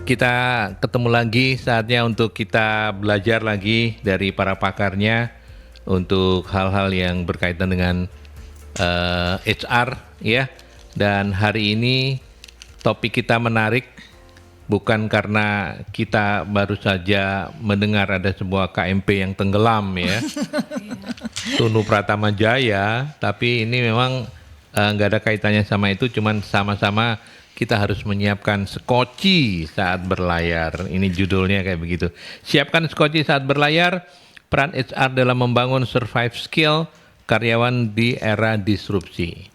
Kita ketemu lagi, saatnya untuk kita belajar lagi dari para pakarnya untuk hal-hal yang berkaitan dengan HR ya. Dan hari ini topik kita menarik bukan karena kita baru saja mendengar ada sebuah KMP yang tenggelam ya. Tunu Pratama Jaya, tapi ini memang nggak ada kaitannya sama itu, cuman sama-sama kita harus menyiapkan skoci saat berlayar. Ini judulnya kayak begitu. Siapkan skoci saat berlayar, peran HR dalam membangun survive skill karyawan di era disrupsi.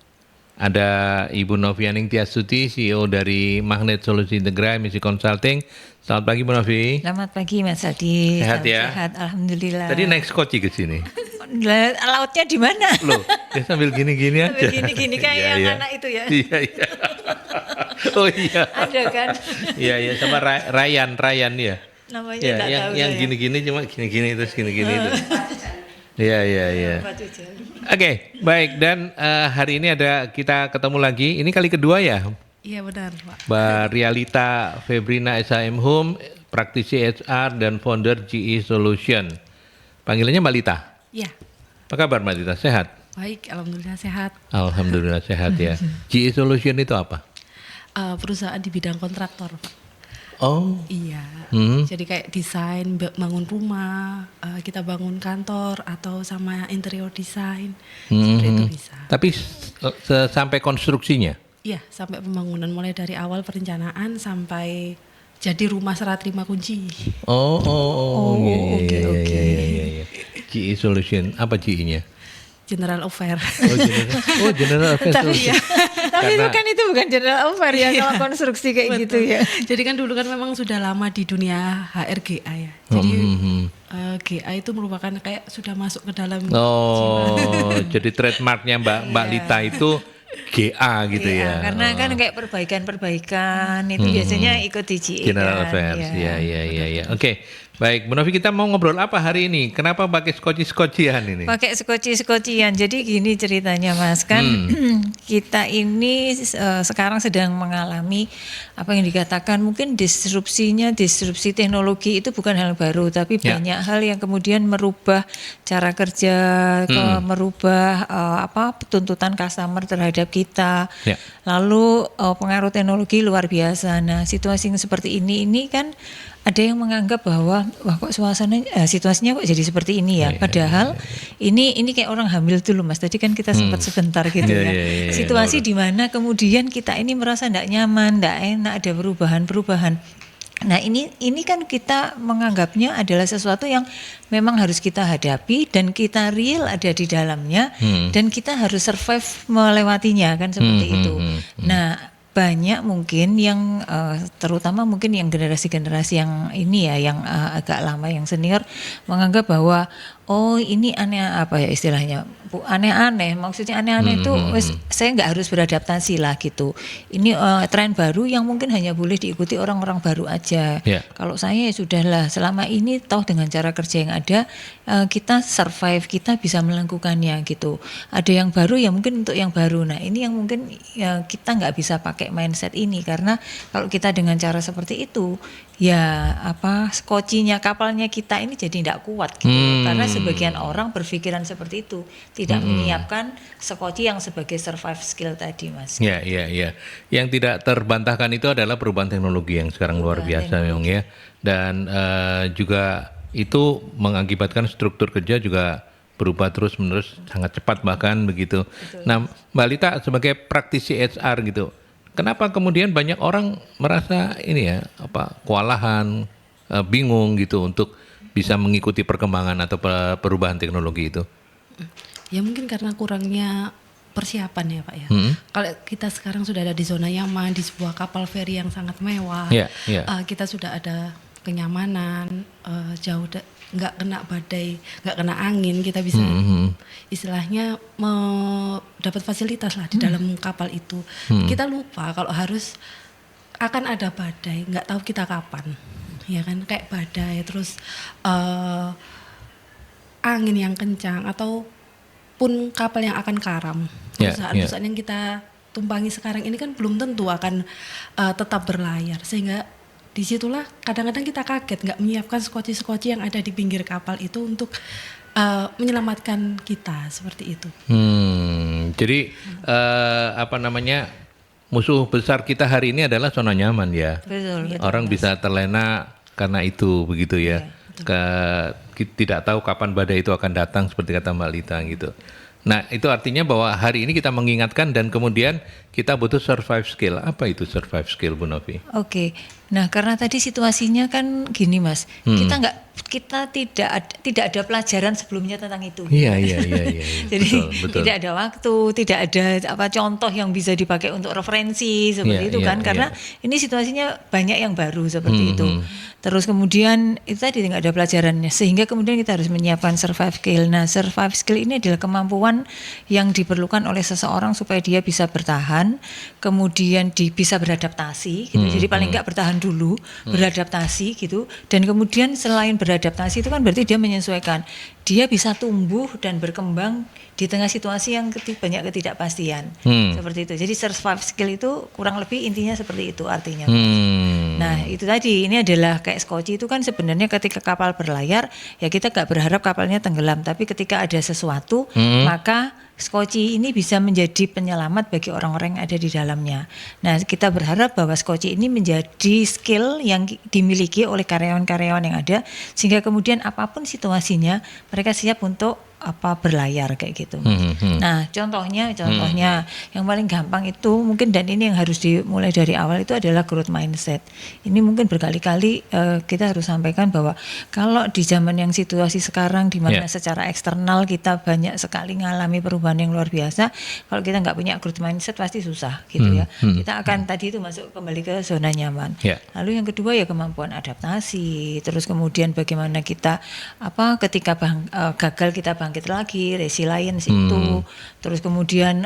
Ada Ibu Novianing Tiasuti, CEO dari Magnet Solusi Integra Emisi Consulting. Selamat pagi Bu Novi. Selamat pagi Mas Adi. Sehat ya? Sehat, alhamdulillah. Tadi naik skoci ke sini. Lautnya di mana? Loh, dia sambil gini-gini aja. Sambil gini-gini kayak Iya, yang iya. anak itu ya. Iya, iya. Oh iya. Ada kan? Iya, iya, sama Ryan ya. Namanya Ya, enggak tahu yang saya. gini-gini cuma gini-gini terus gini-gini itu. Iya, iya, iya. Batu Jalan. Oke, baik, dan hari ini kita ketemu lagi. Ini kali kedua ya, Iya benar Pak. Mbak Rialita Febrina SHM Home, praktisi HR dan founder GE Solution. Panggilannya Mbak Lita. Iya. Apa kabar Mbak Lita? Sehat? Baik, alhamdulillah sehat. Alhamdulillah sehat ya. GE Solution itu apa? Perusahaan di bidang kontraktor Pak. Oh, Iya. Hmm. Jadi kayak desain, bangun rumah, kita bangun kantor atau sama interior design. Seperti itu bisa. tapi sampai konstruksinya? Iya, sampai pembangunan mulai dari awal perencanaan sampai jadi rumah serah terima kunci. Iya, oke. iya. GE Solution, apa GE-nya? General Affair. General Affairs Tapi Solution. tapi Karena- kan itu bukan general affair ya kalau konstruksi kayak gitu ya. Jadi kan dulu kan memang sudah lama di dunia HRGA ya. Jadi GA itu merupakan kayak sudah masuk ke dalam Oh, jadi trademarknya Mbak Lita itu GA gitu Iya, ya. karena kan kayak perbaikan itu biasanya ikut di GE General kan, Affairs. ya. Iya. Oke, baik. Bu Novi, kita mau ngobrol apa hari ini? Kenapa pakai skoci-skocian ini? Pakai skoci-skocian. Jadi gini ceritanya Mas, kan kita ini sekarang sedang mengalami apa yang dikatakan mungkin disrupsi teknologi itu bukan hal baru, tapi Ya. banyak hal yang kemudian merubah cara kerja, merubah tuntutan customer terhadap kita. Ya. Lalu pengaruh teknologi luar biasa. Nah, situasi yang seperti ini kan ada yang menganggap bahwa wah kok situasinya kok jadi seperti ini ya. Padahal ini kayak orang hamil dulu Mas. Tadi kan kita sempat sebentar gitu Iya, ya. iya, iya, Situasi di mana kemudian kita ini merasa tidak nyaman, tidak enak, ada perubahan. Nah ini kan kita menganggapnya adalah sesuatu yang memang harus kita hadapi dan kita real ada di dalamnya dan kita harus survive melewatinya kan seperti itu. Nah banyak mungkin yang terutama mungkin yang generasi-generasi yang ini ya yang agak lama yang senior menganggap bahwa oh ini aneh apa ya istilahnya aneh-aneh maksudnya aneh-aneh itu saya nggak harus beradaptasi lah gitu ini tren baru yang mungkin hanya boleh diikuti orang-orang baru aja. Ya. Kalau saya ya sudahlah selama ini toh dengan cara kerja yang ada kita survive kita bisa melakukannya gitu. Ada yang baru ya mungkin untuk yang baru. Nah ini yang mungkin ya, kita nggak bisa pakai mindset ini karena kalau kita dengan cara seperti itu ya skocinya kapalnya kita ini jadi tidak kuat gitu karena sebagian orang berpikiran seperti itu tidak menyiapkan skoci yang sebagai survive skill tadi Mas. Iya. Yang tidak terbantahkan itu adalah perubahan teknologi yang sekarang luar biasa memang ya. Dan juga itu mengakibatkan struktur kerja juga berubah terus-menerus sangat cepat bahkan begitu. Betul. Nah, Mbak Lita sebagai praktisi HR gitu, kenapa kemudian banyak orang merasa ini ya kewalahan, bingung gitu untuk bisa mengikuti perkembangan atau perubahan teknologi itu? Ya mungkin karena kurangnya persiapan ya Pak ya. Kalau kita sekarang sudah ada di zona nyaman di sebuah kapal feri yang sangat mewah, Iya. kita sudah ada kenyamanan, nggak kena badai, nggak kena angin, kita bisa istilahnya dapat fasilitas lah di dalam kapal itu. Kita lupa kalau harus akan ada badai, nggak tahu kita kapan, ya kan kayak badai terus angin yang kencang atau pun kapal yang akan karam. Perusahaan-perusahaan yang kita tumpangi sekarang ini kan belum tentu akan tetap berlayar sehingga disitulah kadang-kadang kita kaget nggak menyiapkan skoci-skoci yang ada di pinggir kapal itu untuk menyelamatkan kita seperti itu. Jadi apa namanya, musuh besar kita hari ini adalah zona nyaman ya. Betul. Orang bisa terlena karena itu begitu ya. Tidak tahu kapan badai itu akan datang seperti kata Mbak Lita gitu. Nah itu artinya bahwa hari ini kita mengingatkan dan kemudian kita butuh survive skill. Apa itu survive skill, Bu Novi? Oke. Nah, karena tadi situasinya kan gini, Mas. Kita tidak ada pelajaran sebelumnya tentang itu. Iya. Jadi betul. tidak ada waktu, tidak ada contoh yang bisa dipakai untuk referensi seperti itu kan, karena ini situasinya banyak yang baru seperti itu. Terus kemudian itu tadi nggak ada pelajarannya, sehingga kemudian kita harus menyiapkan survive skill. Nah, survive skill ini adalah kemampuan yang diperlukan oleh seseorang supaya dia bisa bertahan, kemudian bisa beradaptasi gitu. Jadi paling nggak bertahan dulu, beradaptasi gitu, dan kemudian selain beradaptasi itu kan berarti dia menyesuaikan, dia bisa tumbuh dan berkembang di tengah situasi yang banyak ketidakpastian seperti itu. Jadi survive skill itu kurang lebih intinya seperti itu artinya. Nah itu tadi, ini adalah kayak skoci itu kan sebenarnya ketika kapal berlayar ya kita gak berharap kapalnya tenggelam, tapi ketika ada sesuatu maka skoci ini bisa menjadi penyelamat bagi orang-orang yang ada di dalamnya. Nah, kita berharap bahwa skoci ini menjadi skill yang dimiliki oleh karyawan-karyawan yang ada, sehingga kemudian apapun situasinya mereka siap untuk berlayar kayak gitu. Nah, contohnya yang paling gampang itu mungkin, dan ini yang harus dimulai dari awal, itu adalah growth mindset. Ini mungkin berkali-kali kita harus sampaikan bahwa kalau di zaman yang situasi sekarang di mana secara eksternal kita banyak sekali mengalami perubahan yang luar biasa, kalau kita nggak punya growth mindset pasti susah gitu ya. Kita akan tadi itu masuk kembali ke zona nyaman. Lalu yang kedua ya kemampuan adaptasi, terus kemudian bagaimana kita ketika gagal kita bangkit lagi, resilience itu, terus kemudian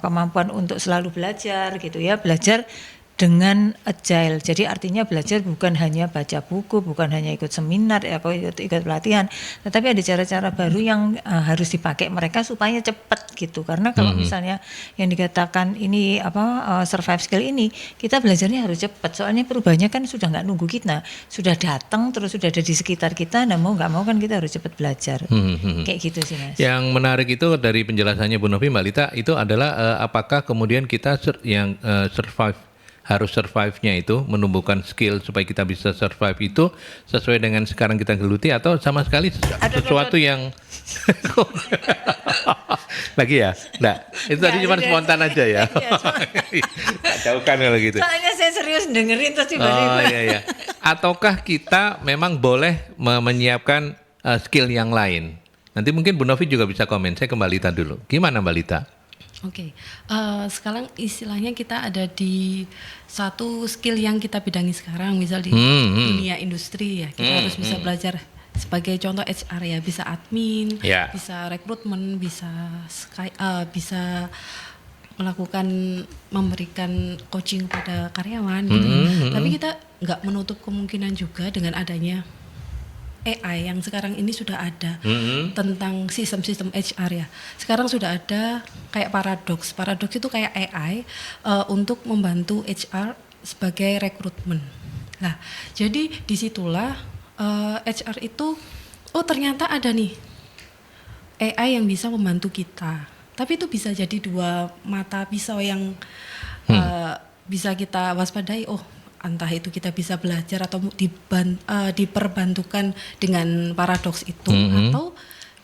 kemampuan untuk selalu belajar gitu ya, belajar dengan agile. Jadi artinya belajar bukan hanya baca buku, bukan hanya ikut seminar atau ikut pelatihan, tetapi ada cara-cara baru yang harus dipakai mereka supaya cepat gitu. Karena kalau misalnya yang dikatakan ini survive skill ini, kita belajarnya harus cepat. Soalnya perubahannya kan sudah nggak nunggu kita, sudah datang terus sudah ada di sekitar kita. Nah mau nggak mau kan kita harus cepat belajar. Kayak gitu sih Mas. Yang menarik itu dari penjelasannya Bu Novi, Mbak Lita, itu adalah apakah kemudian kita yang harus survive-nya itu, menumbuhkan skill supaya kita bisa survive itu sesuai dengan sekarang kita geluti, atau sama sekali sesuatu yang lagi ya? Nggak, itu tadi cuma spontan aja ya. Jauhkan kalau gitu. Soalnya saya serius dengerin terus tiba-tiba. Iya. Ataukah kita memang boleh menyiapkan skill yang lain? Nanti mungkin Bu Novi juga bisa komen. Saya ke Mbak Lita dulu. Gimana Mbak Lita? Oke, sekarang istilahnya kita ada di satu skill yang kita bidangi sekarang, misal di dunia industri ya, kita harus bisa belajar sebagai contoh HR ya, bisa admin, bisa rekrutmen, bisa melakukan, memberikan coaching pada karyawan gitu. Tapi kita nggak menutup kemungkinan juga dengan adanya AI yang sekarang ini sudah ada tentang sistem-sistem HR ya. Sekarang sudah ada kayak Paradox. Paradox itu kayak AI untuk membantu HR sebagai rekrutmen. Nah, jadi disitulah HR itu, ternyata ada nih AI yang bisa membantu kita. Tapi itu bisa jadi dua mata pisau yang bisa kita waspadai. Entah itu kita bisa belajar atau diperbantukan dengan paradoks itu, atau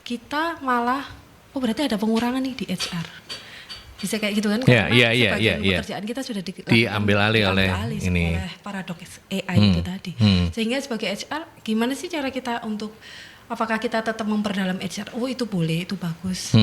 kita malah berarti ada pengurangan nih di HR. Bisa kayak gitu kan? Karena sebagian pekerjaan kita sudah diambil alih oleh paradoks AI itu tadi. Sehingga sebagai HR, gimana sih cara kita untuk, apakah kita tetap memperdalam HR? Itu boleh, itu bagus.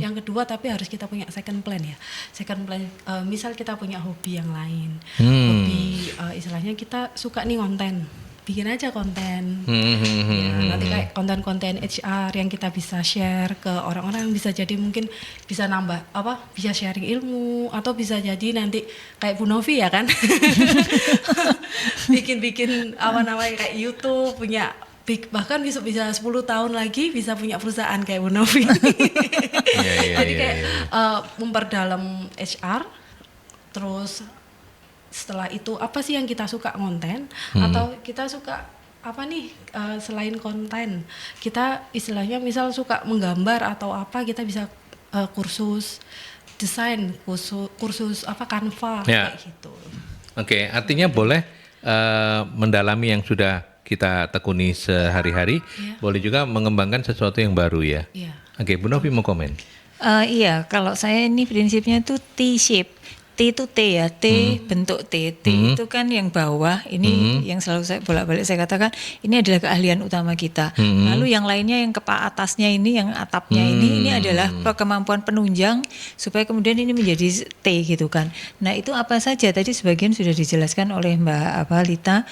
Yang kedua, tapi harus kita punya second plan ya. Second plan, misal kita punya hobi yang lain. Hobi, istilahnya kita suka nih konten. Bikin aja konten. Nanti kayak konten-konten HR yang kita bisa share ke orang-orang, bisa jadi mungkin bisa nambah bisa sharing ilmu, atau bisa jadi nanti kayak Bu Novi ya kan. Bikin kayak YouTube, punya bahkan bisa 10 tahun lagi bisa punya perusahaan kayak Bu Novi. Jadi kayak memperdalam HR, terus setelah itu apa sih yang kita suka konten atau kita suka apa nih selain konten, kita istilahnya misal suka menggambar atau apa, kita bisa kursus desain, kursus apa Canva Ya. kayak gitu. Oke, artinya boleh mendalami yang sudah kita tekuni sehari-hari, boleh juga mengembangkan sesuatu yang baru ya. Iya. Oke, Bu Novi mau komen? Iya, kalau saya ini prinsipnya itu T-shape. T itu T ya, T bentuk T. T itu kan yang bawah, ini yang selalu saya bolak-balik saya katakan, ini adalah keahlian utama kita. Lalu yang lainnya yang atasnya ini, yang atapnya ini adalah kemampuan penunjang supaya kemudian ini menjadi T gitu kan. Nah itu apa saja, tadi sebagian sudah dijelaskan oleh Mbak Lita,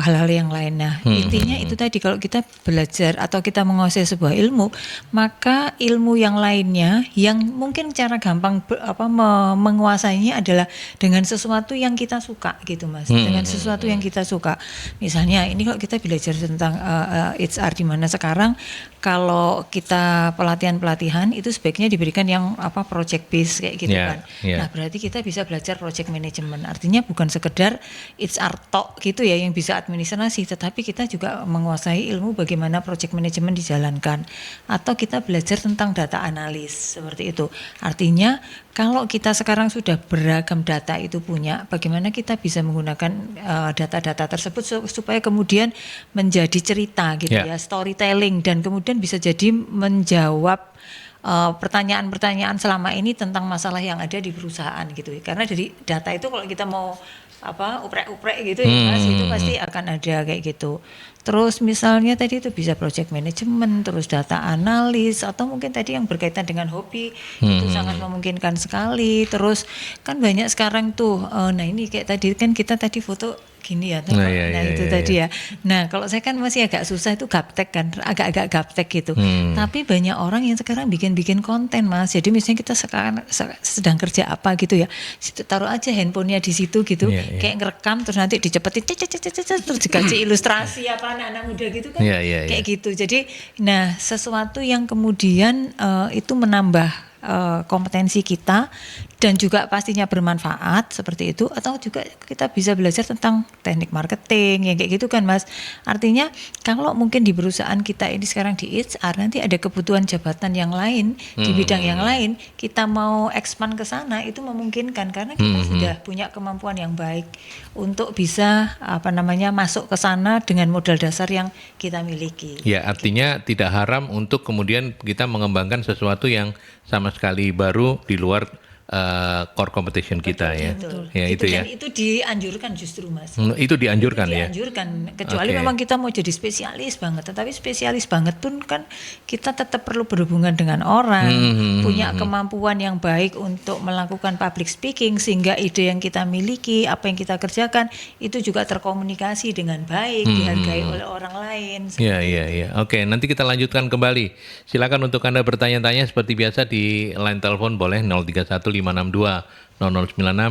hal-hal yang lain. Nah intinya itu tadi, kalau kita belajar atau kita menguasai sebuah ilmu, maka ilmu yang lainnya yang mungkin cara gampang menguasainya adalah dengan sesuatu yang kita suka gitu Mas, dengan sesuatu yang kita suka. Misalnya ini kalau kita belajar tentang HR, di mana sekarang kalau kita pelatihan itu sebaiknya diberikan yang project based kayak gitu kan. Nah berarti kita bisa belajar project management, artinya bukan sekedar HR tok gitu ya yang bisa administrasi, tetapi kita juga menguasai ilmu bagaimana project management dijalankan, atau kita belajar tentang data analis seperti itu. Artinya kalau kita sekarang sudah beragam data itu punya, bagaimana kita bisa menggunakan data-data tersebut supaya kemudian menjadi cerita gitu ya, storytelling, dan kemudian bisa jadi menjawab pertanyaan-pertanyaan selama ini tentang masalah yang ada di perusahaan gitu. Karena dari data itu kalau kita mau uprek-uprek gitu ya Mas, itu pasti akan ada kayak gitu. Terus misalnya tadi itu bisa project management, terus data analis, atau mungkin tadi yang berkaitan dengan hobi, itu sangat memungkinkan sekali. Terus kan banyak sekarang tuh, nah ini kayak tadi kan kita tadi foto gini ya, tadi ya. Nah kalau saya kan masih agak susah itu gaptek kan, agak-agak gaptek gitu. Tapi banyak orang yang sekarang bikin konten Mas. Jadi misalnya kita sekarang sedang kerja apa gitu ya, taruh aja handphonenya di situ gitu, kayak ngerekam terus nanti dicepetin, terus dikasih ilustrasi apa anak-anak muda gitu kan, kayak gitu. Jadi, nah sesuatu yang kemudian itu menambah kompetensi kita dan juga pastinya bermanfaat seperti itu, atau juga kita bisa belajar tentang teknik marketing yang kayak gitu kan Mas. Artinya kalau mungkin di perusahaan kita ini sekarang di HR, nanti ada kebutuhan jabatan yang lain di bidang yang lain, kita mau expand ke sana itu memungkinkan karena kita sudah punya kemampuan yang baik untuk bisa masuk ke sana dengan modal dasar yang kita miliki. Ya, artinya tidak haram untuk kemudian kita mengembangkan sesuatu yang sama sekali baru di luar core competition kita ya. Ya itu ya. Dan itu dianjurkan justru Mas. Itu dianjurkan ya. Dianjurkan, kecuali memang kita mau jadi spesialis banget. Tetapi spesialis banget pun kan kita tetap perlu berhubungan dengan orang, punya kemampuan yang baik untuk melakukan public speaking, sehingga ide yang kita miliki, apa yang kita kerjakan itu juga terkomunikasi dengan baik, dihargai oleh orang lain. Iya. Oke, nanti kita lanjutkan kembali. Silakan untuk Anda bertanya-tanya seperti biasa di line telepon boleh 031-562-0096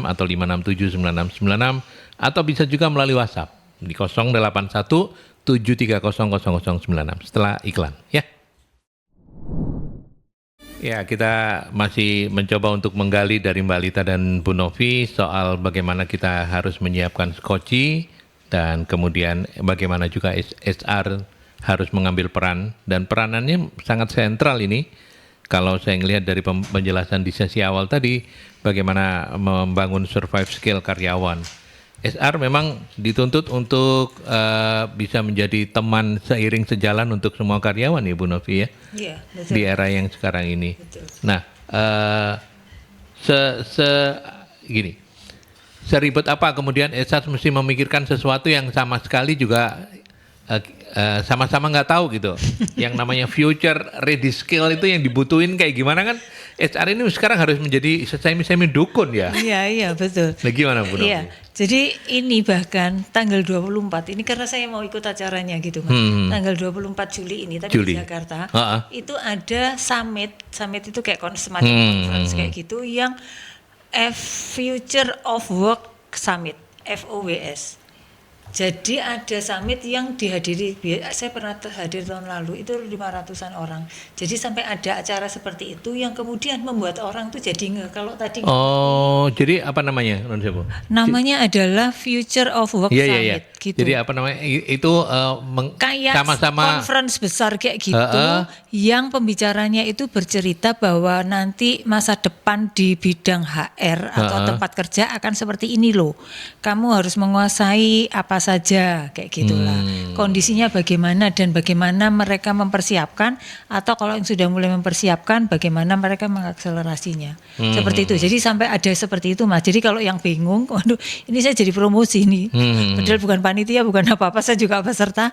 atau 567-9696, atau bisa juga melalui WhatsApp di 081-730-0096 setelah iklan ya. Ya, kita masih mencoba untuk menggali dari Mbak Lita dan Bu Novi soal bagaimana kita harus menyiapkan skoci dan kemudian bagaimana juga HR harus mengambil peran, dan peranannya sangat sentral ini. Kalau saya melihat dari penjelasan di sesi awal tadi, bagaimana membangun survive skill karyawan. HR memang dituntut untuk bisa menjadi teman seiring sejalan untuk semua karyawan ya Bu Novi ya. Iya, betul. Di era yang sekarang ini. Betul. Nah, gini, seribet apa kemudian HR mesti memikirkan sesuatu yang sama sekali juga sama-sama nggak tahu gitu. Yang namanya future ready skill itu yang dibutuhin kayak gimana kan? HR ini sekarang harus menjadi semi dukun ya. Iya betul. Nah gimana Bu Novi? Iya, jadi ini bahkan tanggal 24 ini karena saya mau ikut acaranya gitu Mas. Tanggal 24 Juli ini tapi di Jakarta itu ada summit itu kayak semacam conference kayak gitu yang Future of Work Summit, FOWS. Jadi ada summit yang dihadiri, saya pernah hadir tahun lalu, itu 500-an orang. Jadi sampai ada acara seperti itu yang kemudian membuat orang tuh jadi kalau tadi Oh, jadi apa namanya, Non Sewu? namanya adalah Future of Work Iya, iya, Summit iya. gitu. Jadi apa namanya? Itu Kayak sama-sama conference besar kayak gitu, yang pembicaranya itu bercerita bahwa nanti masa depan di bidang HR atau tempat kerja akan seperti ini loh. Kamu harus menguasai apa saja kayak gitulah. Kondisinya bagaimana dan bagaimana mereka mempersiapkan, atau kalau yang sudah mulai mempersiapkan bagaimana mereka mengakselerasinya. Seperti itu. Jadi sampai ada seperti itu Mas. Jadi kalau yang bingung, waduh ini saya jadi promosi nih. Padahal bukan panitia, bukan apa-apa, saya juga peserta.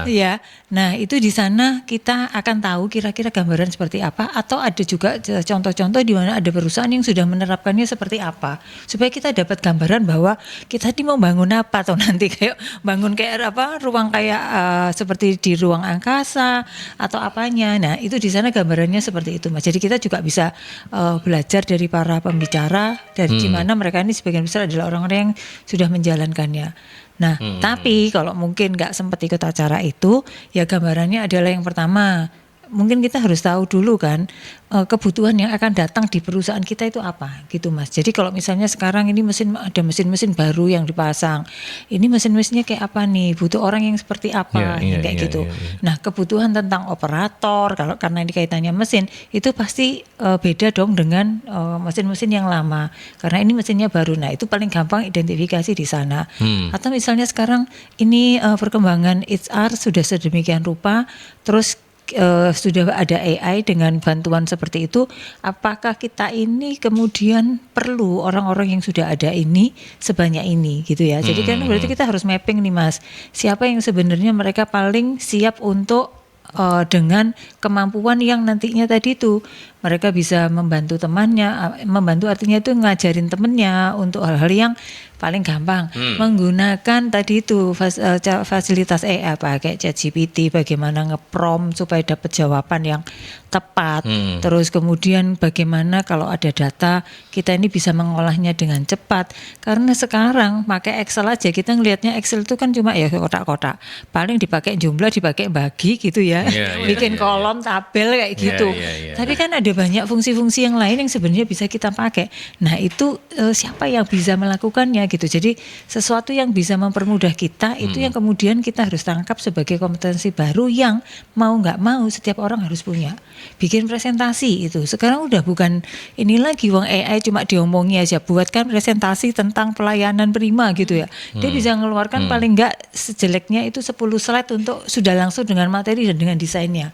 Ya. Nah, itu di sana kita akan tahu kira-kira gambaran seperti apa, atau ada juga contoh-contoh di mana ada perusahaan yang sudah menerapkannya seperti apa. Supaya kita dapat gambaran bahwa kita ini mau bangun apa, atau nanti kayak bangun kayak apa, ruang kayak seperti di ruang angkasa atau apanya. Nah, itu di sana gambarannya seperti itu Mas. Jadi kita juga bisa belajar dari para pembicara, dari di mana mereka ini sebagian besar adalah orang-orang yang sudah menjalankannya. Nah, tapi kalau mungkin nggak sempat ikut acara itu, ya gambarannya adalah yang pertama, mungkin kita harus tahu dulu kan kebutuhan yang akan datang di perusahaan kita itu apa gitu Mas. Jadi kalau misalnya sekarang ini ada mesin-mesin baru yang dipasang, ini mesin-mesinnya kayak apa nih, butuh orang yang seperti apa, kayak gitu. Nah, kebutuhan tentang operator, kalau karena ini kaitannya mesin, itu pasti beda dong dengan mesin-mesin yang lama, karena ini mesinnya baru. Nah, itu paling gampang identifikasi di sana. Atau misalnya sekarang ini perkembangan HR sudah sedemikian rupa, terus sudah ada AI dengan bantuan seperti itu, apakah kita ini kemudian perlu orang-orang yang sudah ada ini sebanyak ini gitu ya. Jadi kan berarti kita harus mapping nih Mas, siapa yang sebenarnya mereka paling siap untuk dengan kemampuan yang nantinya tadi itu mereka bisa membantu temannya, membantu artinya itu ngajarin temennya untuk hal-hal yang paling gampang, menggunakan tadi itu fasilitas AI kayak ChatGPT, bagaimana nge-prompt supaya dapat jawaban yang tepat. Terus kemudian bagaimana kalau ada data kita ini bisa mengolahnya dengan cepat. Karena sekarang pakai Excel aja, kita ngelihatnya Excel itu kan cuma ya kotak-kotak. Paling dipakai jumlah, dipakai bagi gitu ya. Bikin kolom, tabel kayak gitu. Tapi kan ada banyak fungsi-fungsi yang lain yang sebenarnya bisa kita pakai. Nah, itu siapa yang bisa melakukannya gitu. Jadi sesuatu yang bisa mempermudah kita itu yang kemudian kita harus tangkap sebagai kompetensi baru yang mau nggak mau setiap orang harus punya. Bikin presentasi itu sekarang udah bukan ini lagi wong AI cuma diomongi aja, buatkan presentasi tentang pelayanan prima gitu ya. Dia bisa mengeluarkan paling nggak sejeleknya itu 10 slide untuk sudah langsung dengan materi dan dengan desainnya.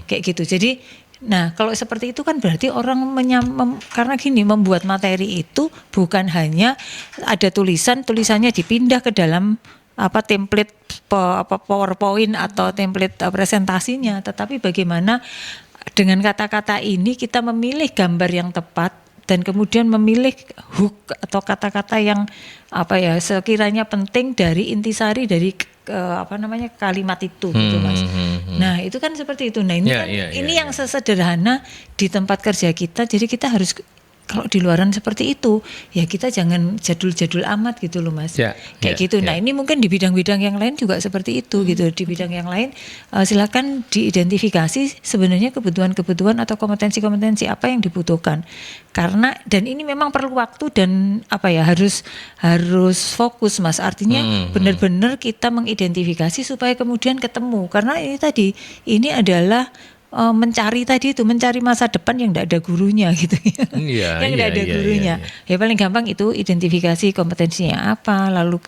Kayak gitu. Jadi nah, kalau seperti itu kan berarti orang karena gini, membuat materi itu bukan hanya ada tulisannya dipindah ke dalam template PowerPoint atau template presentasinya, tetapi bagaimana dengan kata-kata ini kita memilih gambar yang tepat dan kemudian memilih hook atau kata-kata yang sekiranya penting dari intisari dari kalimat itu gitu Mas. Nah, itu kan seperti itu. Nah, ini yang sesederhana di tempat kerja kita. Jadi kita harus, kalau di luaran seperti itu ya kita jangan jadul-jadul amat gitu loh Mas. Kayak gitu. Nah, ini mungkin di bidang-bidang yang lain juga seperti itu gitu. Di bidang yang lain silakan diidentifikasi sebenarnya kebutuhan-kebutuhan atau kompetensi-kompetensi apa yang dibutuhkan. Karena dan ini memang perlu waktu dan harus fokus Mas. Artinya benar-benar kita mengidentifikasi supaya kemudian ketemu. Karena ini adalah mencari masa depan yang tidak ada gurunya gitu ya. Yang tidak ada gurunya. Ya paling gampang itu identifikasi kompetensinya apa, lalu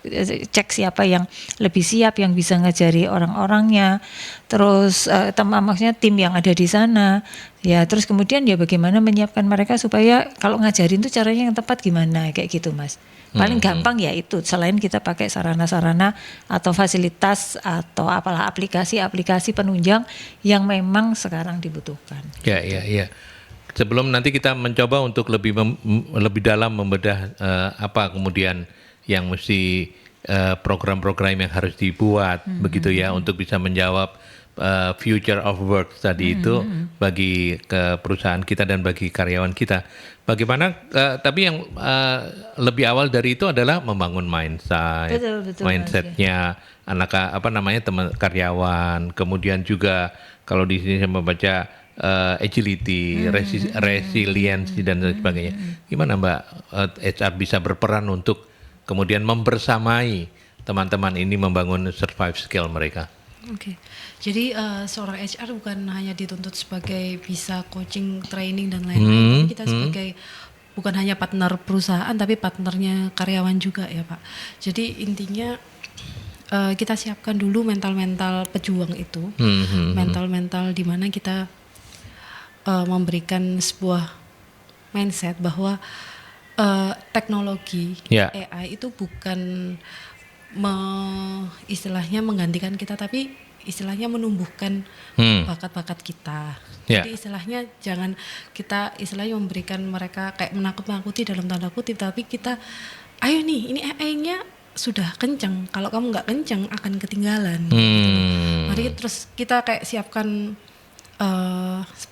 cek siapa yang lebih siap yang bisa ngajari orang-orangnya. Terus maksudnya tim yang ada di sana. Ya, terus kemudian ya bagaimana menyiapkan mereka supaya kalau ngajarin tuh caranya yang tepat gimana kayak gitu Mas. Paling gampang ya itu, selain kita pakai sarana-sarana atau fasilitas atau apalah aplikasi-aplikasi penunjang yang memang sekarang dibutuhkan. Ya. Sebelum nanti kita mencoba untuk lebih dalam membedah apa kemudian yang mesti program-program yang harus dibuat begitu ya untuk bisa menjawab future of work tadi itu bagi ke perusahaan kita dan bagi karyawan kita. Bagaimana? Tapi yang lebih awal dari itu adalah membangun mindset, Betul, mindsetnya teman karyawan. Kemudian juga kalau di sini saya membaca agility, resiliensi dan sebagainya. Gimana Mbak HR bisa berperan untuk kemudian membersamai teman-teman ini membangun survive skill mereka? Oke, jadi seorang HR bukan hanya dituntut sebagai bisa coaching, training dan lain-lain. Kita sebagai bukan hanya partner perusahaan, tapi partnernya karyawan juga ya Pak. Jadi intinya kita siapkan dulu mental-mental pejuang itu, mental-mental di mana kita memberikan sebuah mindset bahwa teknologi AI itu bukan istilahnya menggantikan kita, tapi istilahnya menumbuhkan bakat-bakat kita. Jadi istilahnya jangan kita istilahnya memberikan mereka kayak menakut-nakuti dalam tanda kutip, tapi kita ayo nih ini AI-nya sudah kenceng, kalau kamu nggak kenceng akan ketinggalan. Gitu. Mari terus kita kayak siapkan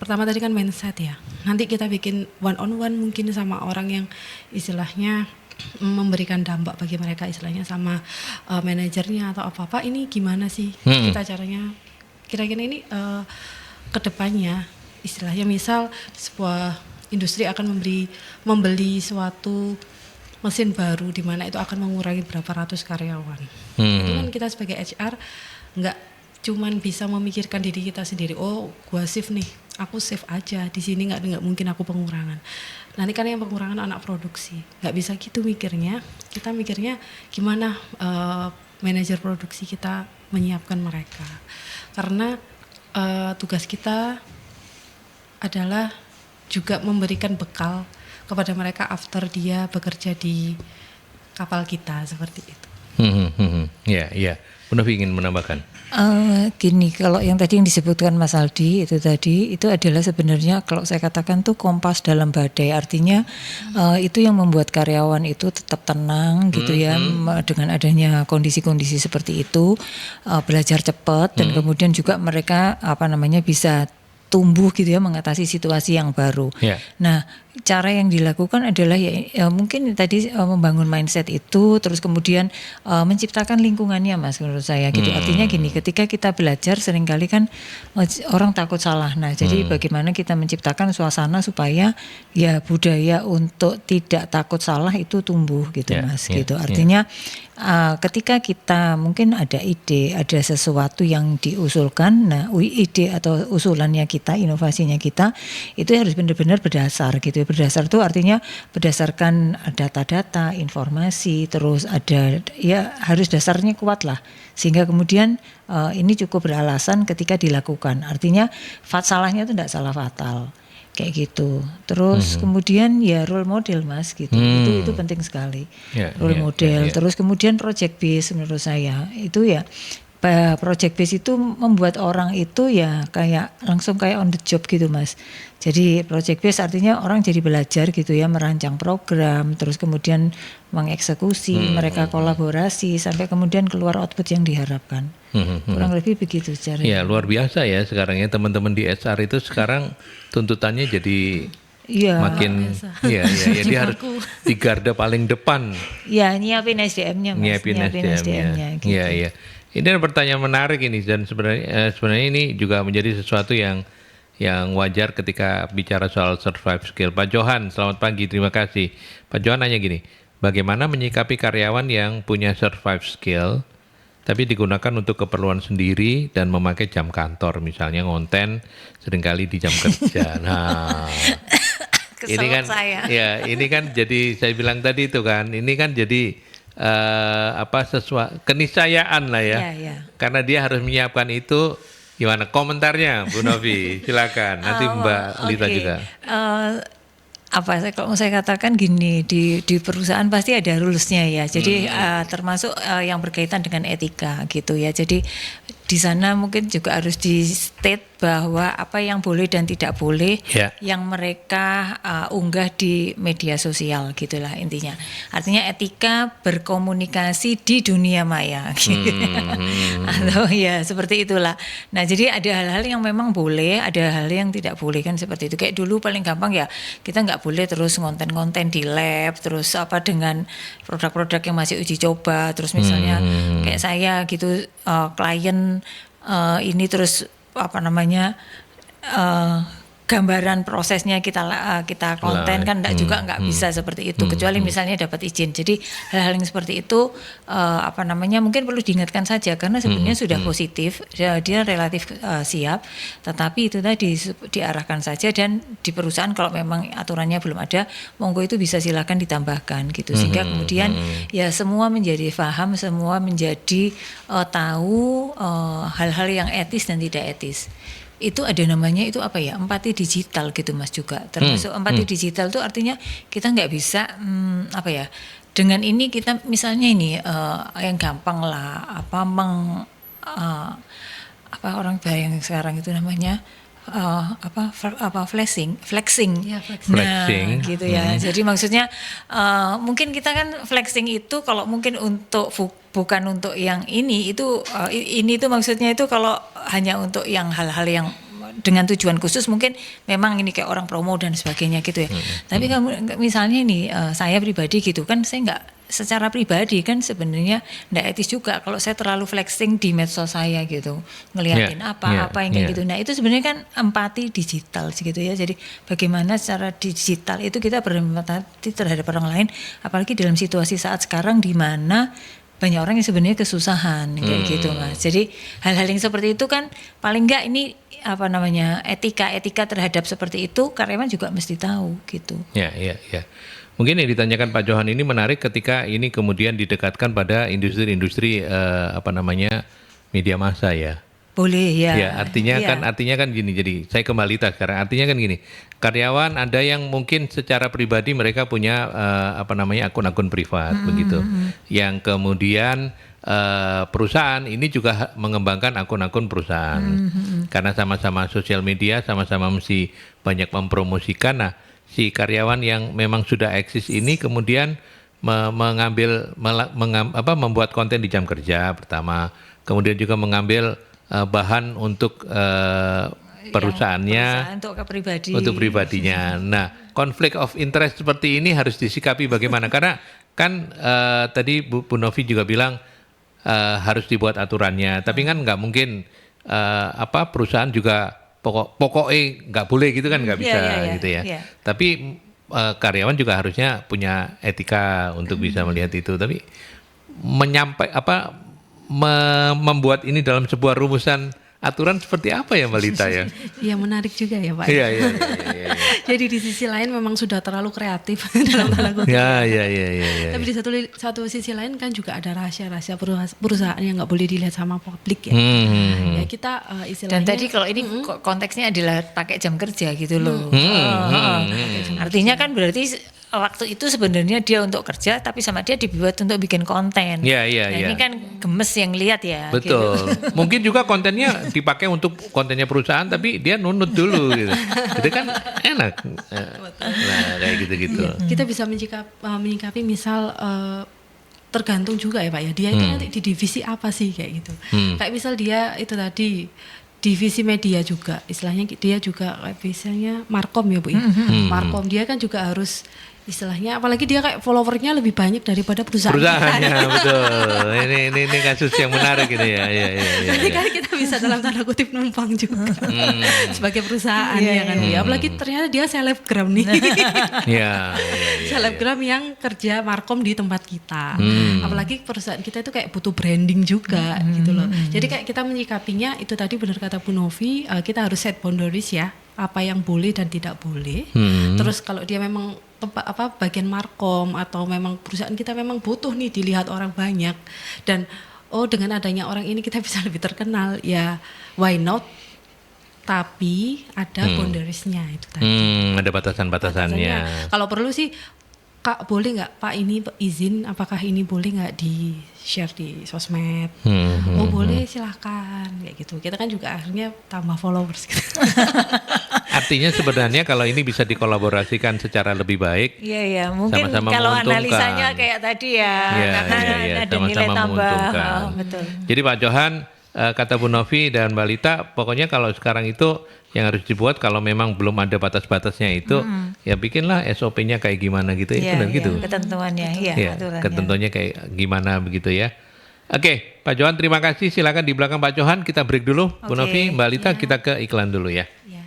pertama tadi kan mindset ya. Nanti kita bikin one on one mungkin sama orang yang istilahnya memberikan dampak bagi mereka, istilahnya sama manajernya atau apa-apa, ini gimana sih kita caranya kira-kira ini kedepannya, istilahnya misal sebuah industri akan membeli suatu mesin baru di mana itu akan mengurangi berapa ratus karyawan. Itu kan kita sebagai HR nggak cuman bisa memikirkan diri kita sendiri, oh gua shift nih, aku shift aja di sini, nggak mungkin aku pengurangan. Nanti kan yang pengurangan anak produksi, nggak bisa gitu mikirnya. Kita mikirnya gimana manajer produksi kita menyiapkan mereka, karena tugas kita adalah juga memberikan bekal kepada mereka after dia bekerja di kapal kita seperti itu. Ya. Bu Novi ingin menambahkan. Gini, kalau yang tadi yang disebutkan Mas Aldi itu adalah sebenarnya kalau saya katakan tuh kompas dalam badai, artinya itu yang membuat karyawan itu tetap tenang gitu ya, dengan adanya kondisi-kondisi seperti itu, belajar cepat dan kemudian juga mereka bisa tumbuh gitu ya, mengatasi situasi yang baru. Nah, cara yang dilakukan adalah ya mungkin tadi membangun mindset itu, terus kemudian menciptakan lingkungannya Mas, menurut saya gitu. Artinya gini, ketika kita belajar seringkali kan orang takut salah. Nah, jadi bagaimana kita menciptakan suasana supaya ya budaya untuk tidak takut salah itu tumbuh gitu Mas gitu. Artinya ketika kita mungkin ada ide, ada sesuatu yang diusulkan, nah ide atau usulannya kita, inovasinya kita itu harus benar-benar berdasar gitu. Berdasar itu artinya berdasarkan data-data, informasi, terus ada ya harus dasarnya kuat lah, sehingga kemudian ini cukup beralasan ketika dilakukan. Artinya salahnya itu tidak salah fatal kayak gitu. Terus kemudian ya role model Mas gitu, itu penting sekali. Role model. Terus kemudian project base menurut saya itu ya. Project base itu membuat orang itu ya kayak langsung kayak on the job gitu Mas. Jadi project base artinya orang jadi belajar gitu ya, merancang program, terus kemudian mengeksekusi, mereka kolaborasi sampai kemudian keluar output yang diharapkan. Kurang lebih begitu caranya. Ya luar biasa ya sekarang ya teman-teman di HR itu sekarang tuntutannya jadi makin dia harus di garda paling depan. Ya nyiapin SDM-nya Mas. Nyiapin SDM-nya. Gitu. Iya. Ini ada pertanyaan menarik ini dan sebenarnya ini juga menjadi sesuatu yang wajar ketika bicara soal survive skill. Pak Johan, selamat pagi, terima kasih. Pak Johan nanya gini, bagaimana menyikapi karyawan yang punya survive skill tapi digunakan untuk keperluan sendiri dan memakai jam kantor, misalnya ngonten seringkali di jam kerja. Nah, ini kan saya. Ya, ini kan jadi saya bilang tadi itu kan, ini kan jadi sesuatu keniscayaan lah ya. Karena dia harus menyiapkan itu. Gimana komentarnya Bu Novi? Silakan. Nanti Mbak Lita juga. Kalau saya katakan gini, di perusahaan pasti ada rules-nya ya. Jadi termasuk yang berkaitan dengan etika gitu ya. Jadi di sana mungkin juga harus di state bahwa apa yang boleh dan tidak boleh Ya. yang mereka unggah di media sosial gitulah intinya. Artinya etika berkomunikasi di dunia maya gitu. Atau ya seperti itulah. Nah, jadi ada hal-hal yang memang boleh, ada hal yang tidak boleh kan seperti itu. Kayak dulu paling gampang ya kita nggak boleh terus konten-konten di lab, terus apa dengan produk-produk yang masih uji coba, terus misalnya kayak saya gitu klien ini terus apa namanya gambaran prosesnya kita konten kan nggak bisa seperti itu kecuali misalnya dapat izin. Jadi hal-hal yang seperti itu apa namanya mungkin perlu diingatkan saja karena sebenarnya sudah positif, dia relatif siap, tetapi itu tadi diarahkan saja dan di perusahaan kalau memang aturannya belum ada, monggo itu bisa silakan ditambahkan gitu sehingga kemudian ya semua menjadi paham, semua menjadi tahu hal-hal yang etis dan tidak etis. Itu ada namanya itu apa ya, empati digital gitu Mas juga, termasuk empati digital itu artinya kita nggak bisa apa ya, dengan ini kita misalnya ini yang gampang lah apa apa orang yang sekarang itu namanya flexing. Ya, Nah, Flexing. gitu ya. Jadi maksudnya mungkin kita kan flexing itu kalau mungkin untuk bukan untuk yang ini tuh maksudnya itu kalau hanya untuk yang hal-hal yang dengan tujuan khusus mungkin memang ini kayak orang promo dan sebagainya gitu ya. Tapi kamu misalnya ini saya pribadi gitu kan saya nggak secara pribadi kan sebenarnya nggak etis juga kalau saya terlalu flexing di medsos saya gitu ngeliatin apa yang kayak gitu. Nah itu sebenarnya kan empati digital gitu ya. Jadi bagaimana secara digital itu kita berempati terhadap orang lain, apalagi dalam situasi saat sekarang di mana banyak orang yang sebenarnya kesusahan kayak gitu Mas. Jadi hal-hal yang seperti itu kan paling enggak ini apa namanya etika terhadap seperti itu karyawan juga mesti tahu gitu. Ya. Mungkin yang ditanyakan Pak Johan ini menarik ketika ini kemudian didekatkan pada industri-industri media massa ya. Boleh ya. Ya, artinya kan gini. Jadi saya kembali sekarang. Artinya kan gini. Karyawan ada yang mungkin secara pribadi mereka punya akun-akun privat begitu. Yang kemudian perusahaan ini juga mengembangkan akun-akun perusahaan. Karena sama-sama sosial media, sama-sama mesti banyak mempromosikan. Nah, si karyawan yang memang sudah eksis ini kemudian membuat konten di jam kerja pertama. Kemudian juga mengambil bahan untuk perusahaannya untuk pribadinya. Nah, konflik of interest seperti ini harus disikapi bagaimana? Karena kan tadi Bu Novi juga bilang harus dibuat aturannya, tapi kan nggak mungkin perusahaan juga pokoknya nggak boleh gitu kan nggak bisa gitu ya. Tapi karyawan juga harusnya punya etika untuk bisa melihat itu. Tapi membuat ini dalam sebuah rumusan aturan seperti apa ya Mbak Lita ya? Ya menarik juga ya Pak. Iya. Jadi di sisi lain memang sudah terlalu kreatif dalam tanda kutip. Iya. Tapi di satu sisi lain kan juga ada rahasia-rahasia perusahaan yang nggak boleh dilihat sama publik ya. Ya kita istilahnya. Dan tadi kalau ini konteksnya adalah pakai jam kerja gitu loh. Artinya kan berarti waktu itu sebenarnya dia untuk kerja tapi sama dia dibuat untuk bikin konten. Iya. Ini kan gemes yang lihat ya. Betul. Gitu. Mungkin juga kontennya dipakai untuk kontennya perusahaan tapi dia nunut dulu gitu. Itu kan enak. Nah, kayak gitu-gitu. Ya, kita bisa menyikapi misal tergantung juga ya Pak ya. Dia itu nanti di divisi apa sih kayak gitu. Kayak misal dia itu tadi divisi media juga. Istilahnya dia juga kayak misalnya Markom ya Bu ya. Markom dia kan juga harus istilahnya apalagi dia kayak followernya lebih banyak daripada perusahaannya betul. Ini kasus yang menarik ini ya. Jadi kan kita bisa dalam tanda kutip numpang juga sebagai perusahaan ya kan ya. Apalagi ternyata dia selebgram nih. Selebgram yang kerja Markom di tempat kita. Apalagi perusahaan kita itu kayak butuh branding juga gitu loh. Jadi kayak kita menyikapinya itu tadi benar kata Bu Novi, kita harus set boundaries ya, apa yang boleh dan tidak boleh. Terus kalau dia memang bagian Markom atau memang perusahaan kita memang butuh nih dilihat orang banyak dan dengan adanya orang ini kita bisa lebih terkenal ya, why not? Tapi ada boundariesnya itu tadi. Ada batasan-batasannya. Kalau perlu sih Kak boleh nggak Pak ini izin, apakah ini boleh nggak di share di sosmed? Oh boleh silahkan kayak gitu. Kita kan juga akhirnya tambah followers. Gitu. Artinya sebenarnya kalau ini bisa dikolaborasikan secara lebih baik, Iya, mungkin sama-sama kalau menguntungkan. analisanya kayak tadi ya, Iya, karena iya, ada nilai sama-sama tambah. menguntungkan. Betul. Jadi Pak Johan, kata Bu Novi dan Mbak Lita, pokoknya kalau sekarang itu yang harus dibuat kalau memang belum ada batas-batasnya itu, ya bikinlah SOP-nya kayak gimana gitu, Iya, benar iya, gitu. ketentuannya, iya, Ya, aturannya. ketentuannya kayak gimana begitu ya. Oke, Pak Johan terima kasih. Silakan di belakang Pak Johan kita break dulu. Bu Oke. Novi, Mbak Lita kita ke iklan dulu ya. Ya.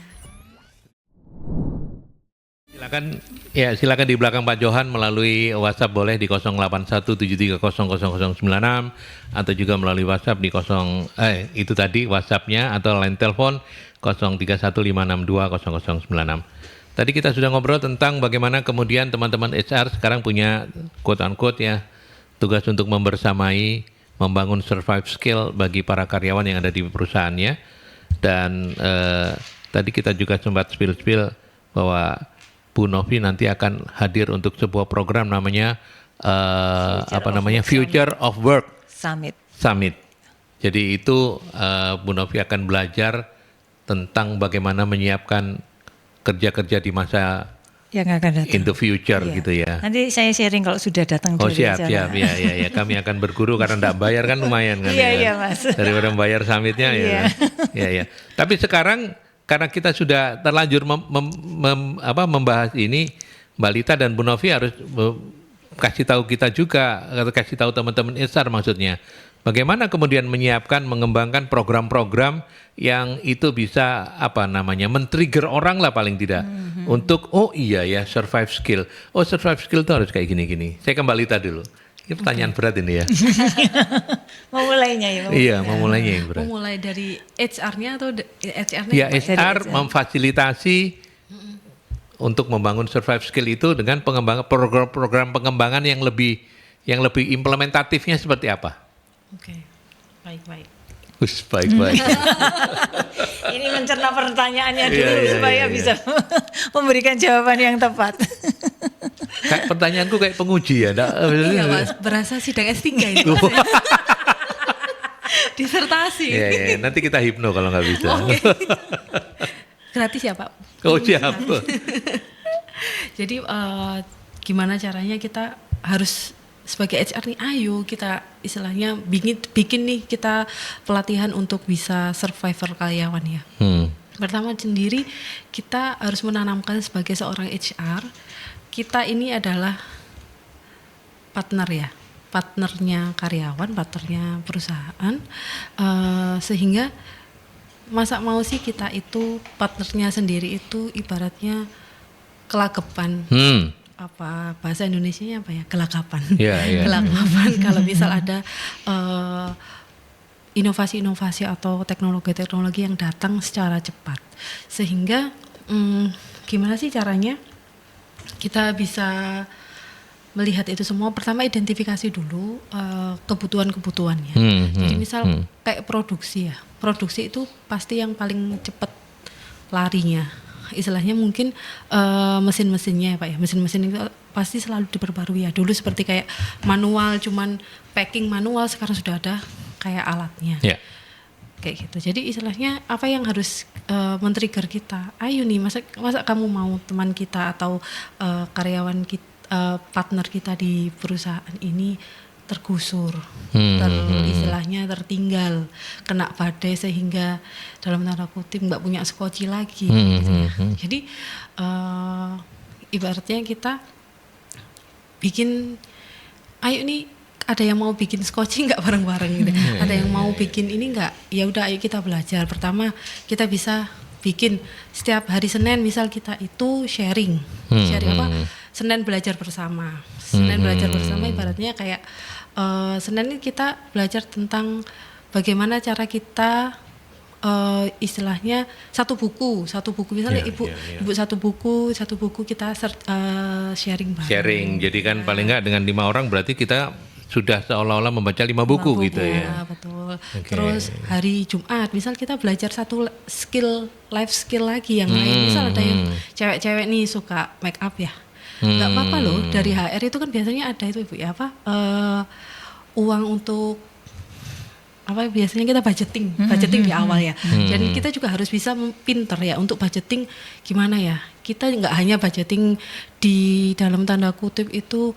Silakan di belakang Pak Johan melalui WhatsApp boleh di 0817300096 atau juga melalui WhatsApp di itu tadi WhatsApp-nya atau line telepon 0315620096. Tadi kita sudah ngobrol tentang bagaimana kemudian teman-teman HR sekarang punya quote unquote ya tugas untuk membersamai, membangun survive skill bagi para karyawan yang ada di perusahaannya. Dan tadi kita juga sempat spill bahwa Bu Novi nanti akan hadir untuk sebuah program namanya Future of Work Summit. Jadi itu Bu Novi akan belajar tentang bagaimana menyiapkan kerja-kerja di masa yang akan datang. in the future Iya. gitu ya. Nanti saya sharing kalau sudah datang Oh dari siap, acara. ya. Kami akan berguru karena enggak bayar kan lumayan kan. Iya, ya. iya, Mas. Daripada bayar summitnya Iya. ya. Tapi sekarang karena kita sudah terlanjur membahas ini, Mbak Lita dan Bu Novi harus kasih tahu kita juga, atau kasih tahu teman-teman HR maksudnya. Bagaimana kemudian menyiapkan, mengembangkan program-program yang itu bisa men-trigger orang lah paling tidak untuk survive skill. Oh survive skill itu harus kayak gini-gini. Saya ke Mbak Lita dulu. Ini pertanyaan berat ini ya. Memulainya ya. Iya, memulainya yang berat. Memulai dari HR-nya atau HR-nya? Ya, HR memfasilitasi untuk membangun survive skill itu dengan pengembangan program pengembangan yang lebih implementatifnya seperti apa? Oke, baik. Baik. Ini mencerna pertanyaannya dulu Iya, supaya iya. bisa memberikan jawaban yang tepat. Kayak pertanyaanku kayak penguji ya. Iya Mas, berasa sidang S3 ini. Disertasi. Iya, nanti kita hipno kalau nggak bisa. Gratis ya Pak? Oh siap. Jadi gimana caranya kita harus sebagai HR nih, ayo kita istilahnya bikin nih kita pelatihan untuk bisa survivor karyawan ya. Pertama sendiri kita harus menanamkan sebagai seorang HR, kita ini adalah partner ya, partnernya karyawan, partnernya perusahaan, sehingga masa mau sih kita itu partnernya sendiri itu ibaratnya kelagapan. Apa bahasa Indonesianya apa ya, gelagapan. Iya. Gelagapan kalau misal ada inovasi-inovasi atau teknologi-teknologi yang datang secara cepat, sehingga gimana sih caranya kita bisa melihat itu semua. Pertama identifikasi dulu kebutuhan-kebutuhannya. Jadi misal kayak produksi ya, produksi itu pasti yang paling cepat larinya. Istilahnya mungkin mesin-mesinnya ya Pak ya, mesin-mesin itu pasti selalu diperbarui ya. Dulu seperti kayak manual, cuman packing manual, sekarang sudah ada kayak alatnya. Yeah. Kayak gitu. Jadi istilahnya apa yang harus men-trigger kita? Ayo nih, masa kamu mau teman kita atau karyawan kita, partner kita di perusahaan ini tergusur, istilahnya tertinggal, kena badai sehingga dalam tanda kutip nggak punya skoci lagi. Gitu ya. Jadi ibaratnya kita bikin, ayo nih ada yang mau bikin skoci nggak bareng-bareng gitu. Ada yang mau bikin ini nggak? Ya udah ayo kita belajar. Pertama kita bisa bikin setiap hari Senin misal kita itu sharing apa? Senin belajar bersama. Senin belajar bersama ibaratnya kayak Senin ini kita belajar tentang bagaimana cara kita istilahnya satu buku misalnya ibu satu buku kita sharing bareng. Sharing, jadi kan paling nggak dengan 5 orang berarti kita sudah seolah-olah membaca 5 buku gitu ya. Betul. Okay. Terus hari Jumat misal kita belajar satu life skill lagi yang lain. Misal ada yang cewek-cewek nih suka make up ya. nggak apa-apa loh. Dari HR itu kan biasanya ada itu Ibu ya, uang untuk apa, biasanya kita budgeting di awal ya. Jadi kita juga harus bisa pinter ya untuk budgeting gimana ya. Kita nggak hanya budgeting di dalam tanda kutip itu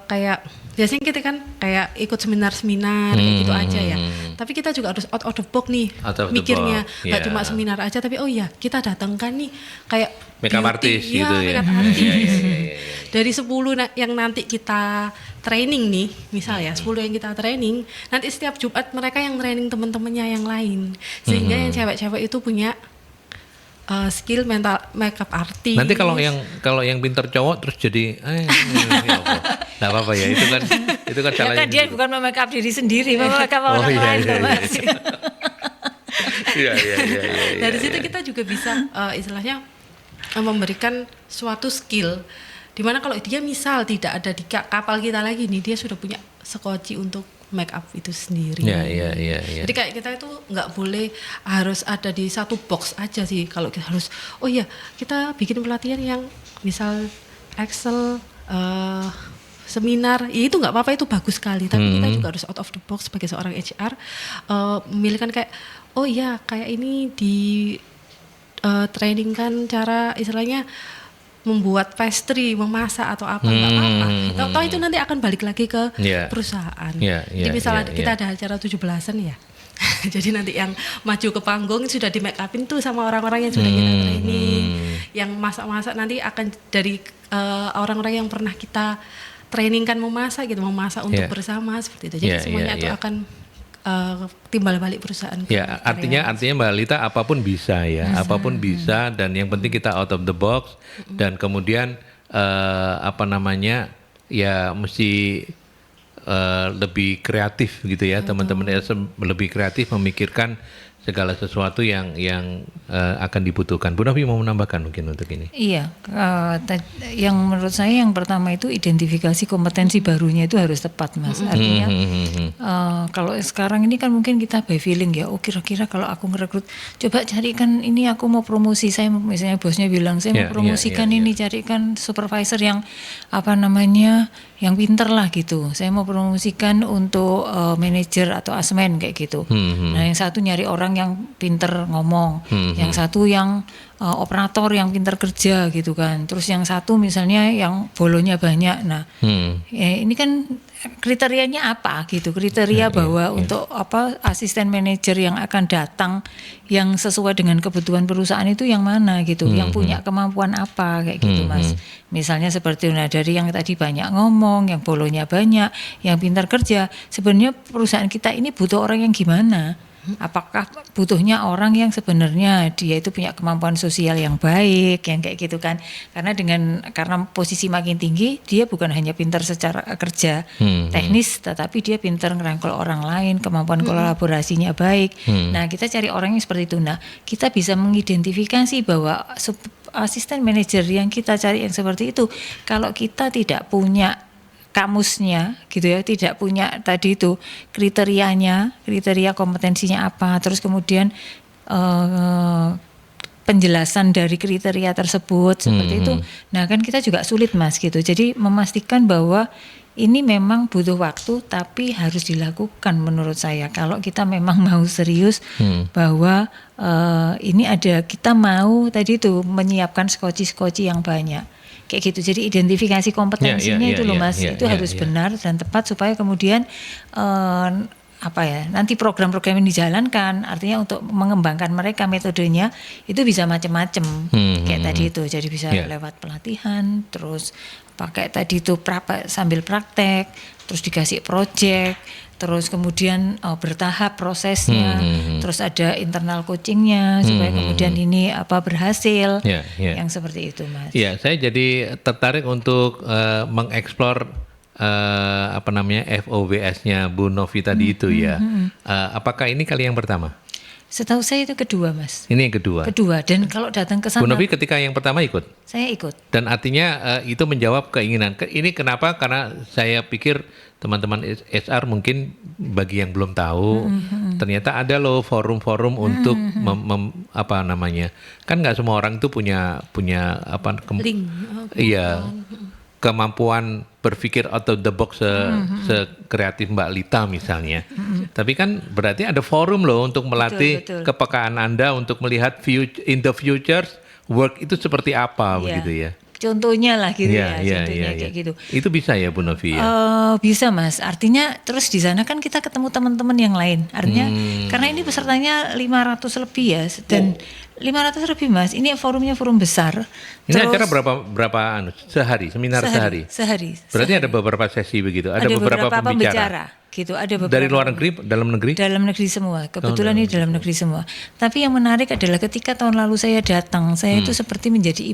kayak biasanya kita kan kayak ikut seminar-seminar kayak gitu aja ya. Tapi kita juga harus out of the box nih mikirnya. Nggak cuma seminar aja, tapi oh iya kita datangkan nih kayak makeup artist gitu ya. Makeup artist. Dari 10 yang nanti kita training nih, misal ya 10 yang kita training, nanti setiap Jumat mereka yang training teman-temannya yang lain. Sehingga yang cewek-cewek itu punya skill mental makeup artist. Nanti kalau yang pinter cowok terus jadi nggak apa-apa ya, itu kan Ya kan dia bukan memakeup diri sendiri, memakeup orang lain Mas. Iya. Dari situ kita juga bisa istilahnya memberikan suatu skill. Dimana kalau dia misal tidak ada di kapal kita lagi nih, dia sudah punya skoci untuk make up itu sendiri. Iya. Jadi kayak kita itu nggak boleh harus ada di satu box aja sih. Kalau kita harus, oh iya kita bikin pelatihan yang misal Excel, seminar, ya itu nggak apa-apa, itu bagus sekali. Tapi kita juga harus out of the box sebagai seorang HR, memilihkan kayak, oh iya kayak ini di training kan cara istilahnya membuat pastry, memasak atau apa, nggak apa-apa. Toh itu nanti akan balik lagi ke perusahaan. Jadi misalnya kita ada acara 17-an ya. Jadi nanti yang maju ke panggung sudah di make upin tuh sama orang-orang yang sudah kita training. Yang masak-masak nanti akan dari orang-orang yang pernah kita training kan memasak gitu, memasak untuk bersama seperti itu. Jadi semuanya itu akan timbal balik perusahaan. Ya, artinya Mbak Lita apapun bisa ya, apapun bisa, dan yang penting kita out of the box, dan kemudian ya mesti lebih kreatif gitu ya, teman-teman lebih kreatif memikirkan segala sesuatu yang akan dibutuhkan. Bu Novi mau menambahkan mungkin untuk ini? Iya, yang menurut saya yang pertama itu identifikasi kompetensi barunya itu harus tepat Mas. Artinya kalau sekarang ini kan mungkin kita by feeling ya, oh kira-kira kalau aku ngerekrut, coba carikan ini, aku mau promosi, saya misalnya bosnya bilang saya mau promosikan ini, carikan supervisor yang yang pinter lah gitu. Saya mau promosikan untuk manajer atau asmen kayak gitu. Nah yang satu nyari orang yang pinter ngomong, yang satu yang operator yang pinter kerja gitu kan. Terus yang satu misalnya yang bolonya banyak. Nah ini kan kriterianya apa gitu, kriteria bahwa untuk asisten manajer yang akan datang yang sesuai dengan kebutuhan perusahaan itu yang mana gitu, yang punya kemampuan apa kayak gitu Mas. Misalnya seperti dari yang tadi banyak ngomong, yang bolonya banyak, yang pintar kerja, sebenarnya perusahaan kita ini butuh orang yang gimana? Apakah butuhnya orang yang sebenarnya dia itu punya kemampuan sosial yang baik, yang kayak gitu kan? Karena posisi makin tinggi, dia bukan hanya pintar secara kerja teknis, tetapi dia pintar ngerangkul orang lain, kemampuan kolaborasinya baik. Nah, kita cari orang yang seperti itu. Nah, kita bisa mengidentifikasi bahwa asisten manajer yang kita cari yang seperti itu, kalau kita tidak punya kamusnya gitu ya, tidak punya tadi itu kriteria kompetensinya apa, terus kemudian penjelasan dari kriteria tersebut seperti itu. Nah kan kita juga sulit Mas gitu. Jadi memastikan bahwa ini memang butuh waktu tapi harus dilakukan menurut saya. Kalau kita memang mau serius bahwa ini kita mau tadi itu menyiapkan skoci yang banyak. Kayak gitu, jadi identifikasi kompetensinya itu loh Mas, itu harus benar dan tepat supaya kemudian nanti program-program yang dijalankan, artinya untuk mengembangkan mereka metodenya itu bisa macam-macam kayak tadi itu, jadi bisa lewat pelatihan, terus pakai tadi itu sambil praktek, terus dikasih project, terus kemudian bertahap prosesnya, terus ada internal coachingnya supaya kemudian ini berhasil, yang seperti itu Mas. Iya, saya jadi tertarik untuk mengeksplor FOWS-nya Bu Novi tadi itu ya. Apakah ini kali yang pertama? Setahu saya itu kedua Mas. Ini yang kedua. Kedua, dan kalau datang ke sana. Bu Novi ketika yang pertama ikut? Saya ikut. Dan artinya itu menjawab keinginan. Ini kenapa? Karena saya pikir teman-teman HR mungkin bagi yang belum tahu, ternyata ada loh forum-forum untuk apa namanya, kan nggak semua orang itu punya apa Link. iya kemampuan berpikir out of the box sekreatif Mbak Lita misalnya. Tapi kan berarti ada forum loh untuk melatih Betul. kepekaan Anda untuk melihat in the future work itu seperti apa begitu ya. Contohnya lah gitu Iya, contohnya kayak gitu. Itu bisa ya Bu Novi ya? Bisa Mas, artinya terus di sana kan kita ketemu teman-teman yang lain. Artinya karena ini pesertanya 500 lebih ya, dan 500 lebih Mas, ini forumnya forum besar. Ini acara berapa sehari, seminar sehari? Sehari. Berarti ada beberapa sesi begitu, ada beberapa pembicara. Gitu, ada beberapa. Dari luar negeri, dalam negeri? Dalam negeri semua. Kebetulan ini dalam negeri semua. Tapi yang menarik adalah ketika tahun lalu saya datang, saya itu seperti menjadi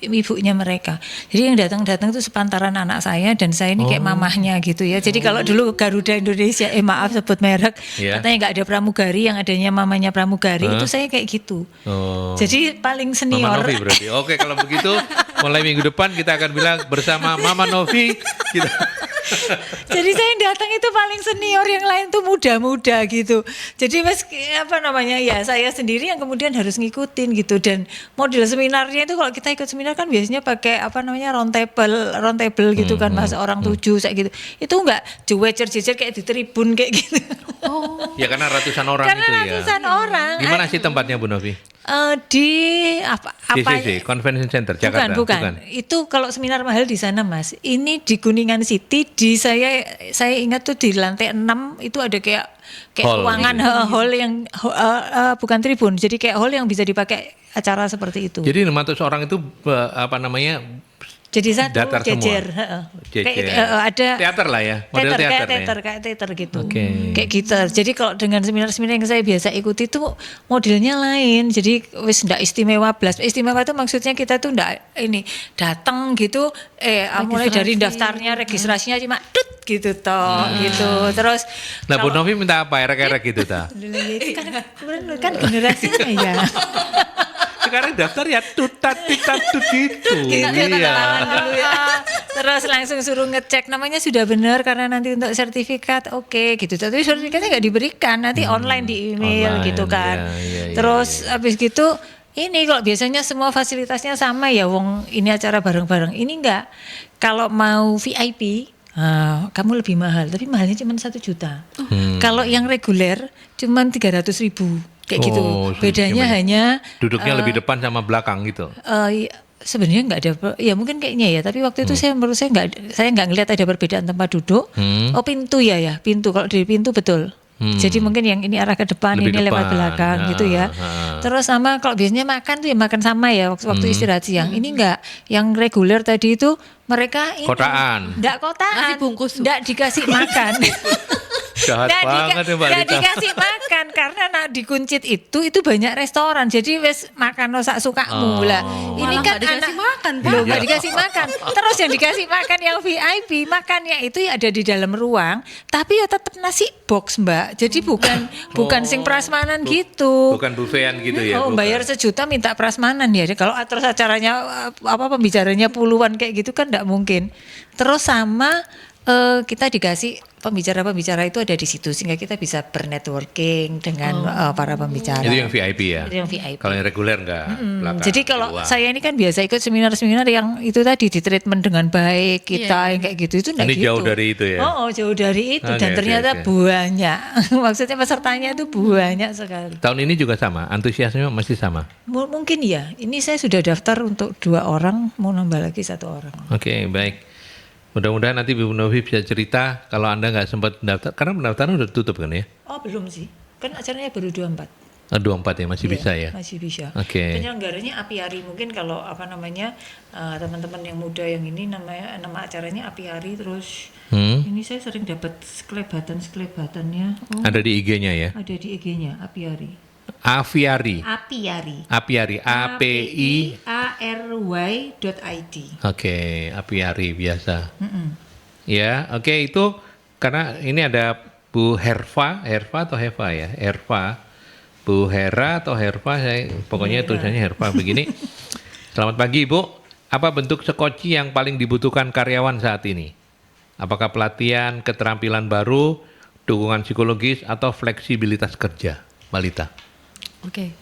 ibunya mereka. Jadi yang datang itu sepantaran anak saya, dan saya ini kayak mamahnya gitu ya. Jadi kalau dulu Garuda Indonesia, maaf sebut merek, katanya nggak ada pramugari, yang adanya mamanya pramugari, itu saya kayak gitu. Jadi paling senior. Mama Novi berarti. Oke, kalau begitu mulai minggu depan kita akan bilang bersama Mama Novi. Jadi saya yang datang itu paling senior, yang lain tuh muda-muda gitu. Jadi saya sendiri yang kemudian harus ngikutin gitu. Dan model seminarnya itu kalau kita ikut seminar kan biasanya pakai round table gitu kan Mas, orang 7 kayak gitu. Itu enggak jejer kayak di tribun kayak gitu. Ya karena ratusan orang karena itu ya. Ratusan orang. Di mana sih tempatnya Bu Novi? Di CCC, Convention Center Jakarta. Bukan. Itu kalau seminar mahal di sana Mas. Ini di Kuningan City, di saya ingat tuh di lantai 6 itu ada kayak hall, ruangan hall yang bukan tribun. Jadi kayak hall yang bisa dipakai acara seperti itu. Jadi 500 orang itu jadi satu datar jejer, ada teater lah ya, model teater kayak teater gitu, kayak gitar. Jadi kalau dengan seminar-seminar yang saya biasa ikuti itu modelnya lain. Jadi wis ndak istimewa blas. Istimewa itu maksudnya kita tuh ndak ini datang gitu, mulai dari daftarnya, registrasinya cuma gitu toh, gitu. Terus Bu Novi minta apa, erek-erek gitu ta? Itu kan generasinya ya. Sekarang daftar ya tutat gitu. Iya. Dulu ya. Terus langsung suruh ngecek namanya sudah benar, karena nanti untuk sertifikat gitu. Tapi sertifikatnya nggak diberikan, nanti online di email gitu kan. Terus habis gitu ini kalau biasanya semua fasilitasnya sama ya, wong ini acara bareng-bareng. Ini enggak. Kalau mau VIP kamu lebih mahal, tapi mahalnya cuma 1 juta. Kalau yang reguler cuma 300.000. Kayak gitu. Bedanya hanya duduknya lebih depan sama belakang gitu. Sebenarnya nggak ada, ya mungkin kayaknya ya. Tapi waktu itu menurut saya nggak ngelihat ada perbedaan tempat duduk. Pintu pintu. Kalau dari pintu betul. Jadi mungkin yang ini arah ke depan, lebih ini depan, lewat belakang gitu ya. Terus sama kalau biasanya makan tuh ya makan sama ya waktu istirahat siang. Ini enggak, yang reguler tadi itu mereka ini kotaan. Enggak kotaan. Nasi bungkus. Enggak dikasih makan. Jahat banget ya Mbak Rita. Enggak dikasih makan karena di Kuncit itu banyak restoran. Jadi wes makan sak sukamu lah. Ini kan dikasih makan, belum enggak dikasih makan. Terus yang dikasih makan yang VIP, makannya itu ya ada di dalam ruang, tapi ya tetap nasi box Mbak. Jadi bukan sing prasmanan gitu. Bukan buffetan gitu ya. Bayar 1 juta minta prasmanan ya. Kalau terus acaranya pembicaranya puluhan kayak gitu kan enggak mungkin. Terus sama kita dikasih pembicara-pembicara itu ada di situ sehingga kita bisa bernetworking dengan para pembicara. Itu yang VIP ya? Itu yang VIP. Kalau yang reguler enggak. Jadi kalau saya ini kan biasa ikut seminar-seminar yang itu tadi di treatment dengan baik kita yang kayak gitu, itu enggak gitu. Ini jauh dari itu ya? Jauh dari itu dan ternyata banyak. Maksudnya pesertanya itu banyak sekali. Tahun ini juga sama? Antusiasnya masih sama? Mungkin ya. Ini saya sudah daftar untuk 2 orang, mau nambah lagi 1 orang. Oke, baik. Mudah-mudahan nanti Bu Novi bisa cerita kalau Anda nggak sempat mendaftar, karena pendaftaran udah tutup kan ya? Belum sih, kan acaranya baru 24. 24 ya, masih bisa ya? Masih bisa. Oke. Penyelenggaranya Apiari, mungkin kalau teman-teman yang muda yang ini nama acaranya Apiari, terus ini saya sering dapat skelebatannya. Ada di IG-nya ya? Ada di IG-nya Apiari. Apiari. apiary.id. Oke, Apiari biasa. Ya, oke, itu karena ini ada Bu Herva atau Heva ya? Bu Hera atau Herva, pokoknya tulisannya Herva begini. Selamat pagi Ibu. Apa bentuk sekoci yang paling dibutuhkan karyawan saat ini? Apakah pelatihan, keterampilan baru, dukungan psikologis, atau fleksibilitas kerja, Mbak Lita? Oke.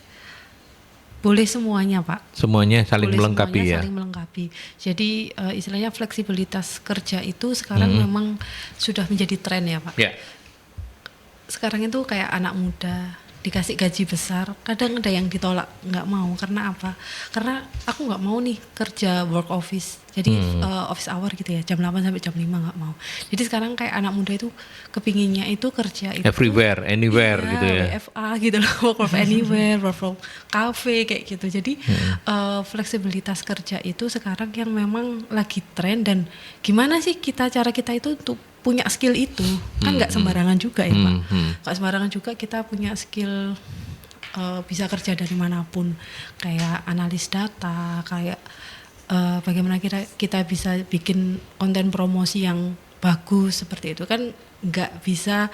Boleh semuanya, Pak. Semuanya saling Boleh melengkapi semuanya ya. saling melengkapi. Jadi istilahnya fleksibilitas kerja itu sekarang memang sudah menjadi tren ya, Pak. Ya. Sekarang itu kayak anak muda dikasih gaji besar, kadang ada yang ditolak, nggak mau. Karena apa? Karena aku nggak mau nih kerja work office, jadi office hour gitu ya, jam 8 sampai jam 5 nggak mau. Jadi sekarang kayak anak muda itu kepinginnya itu kerja itu Everywhere, anywhere iya, gitu ya. WFA gitu loh, work from anywhere, work from cafe kayak gitu. Jadi fleksibilitas kerja itu sekarang yang memang lagi tren. Dan gimana sih cara kita itu untuk punya skill itu, kan nggak sembarangan juga ya Pak, nggak sembarangan juga kita punya skill bisa kerja dari manapun, kayak analis data, kayak bagaimana kita bisa bikin konten promosi yang bagus seperti itu, kan nggak bisa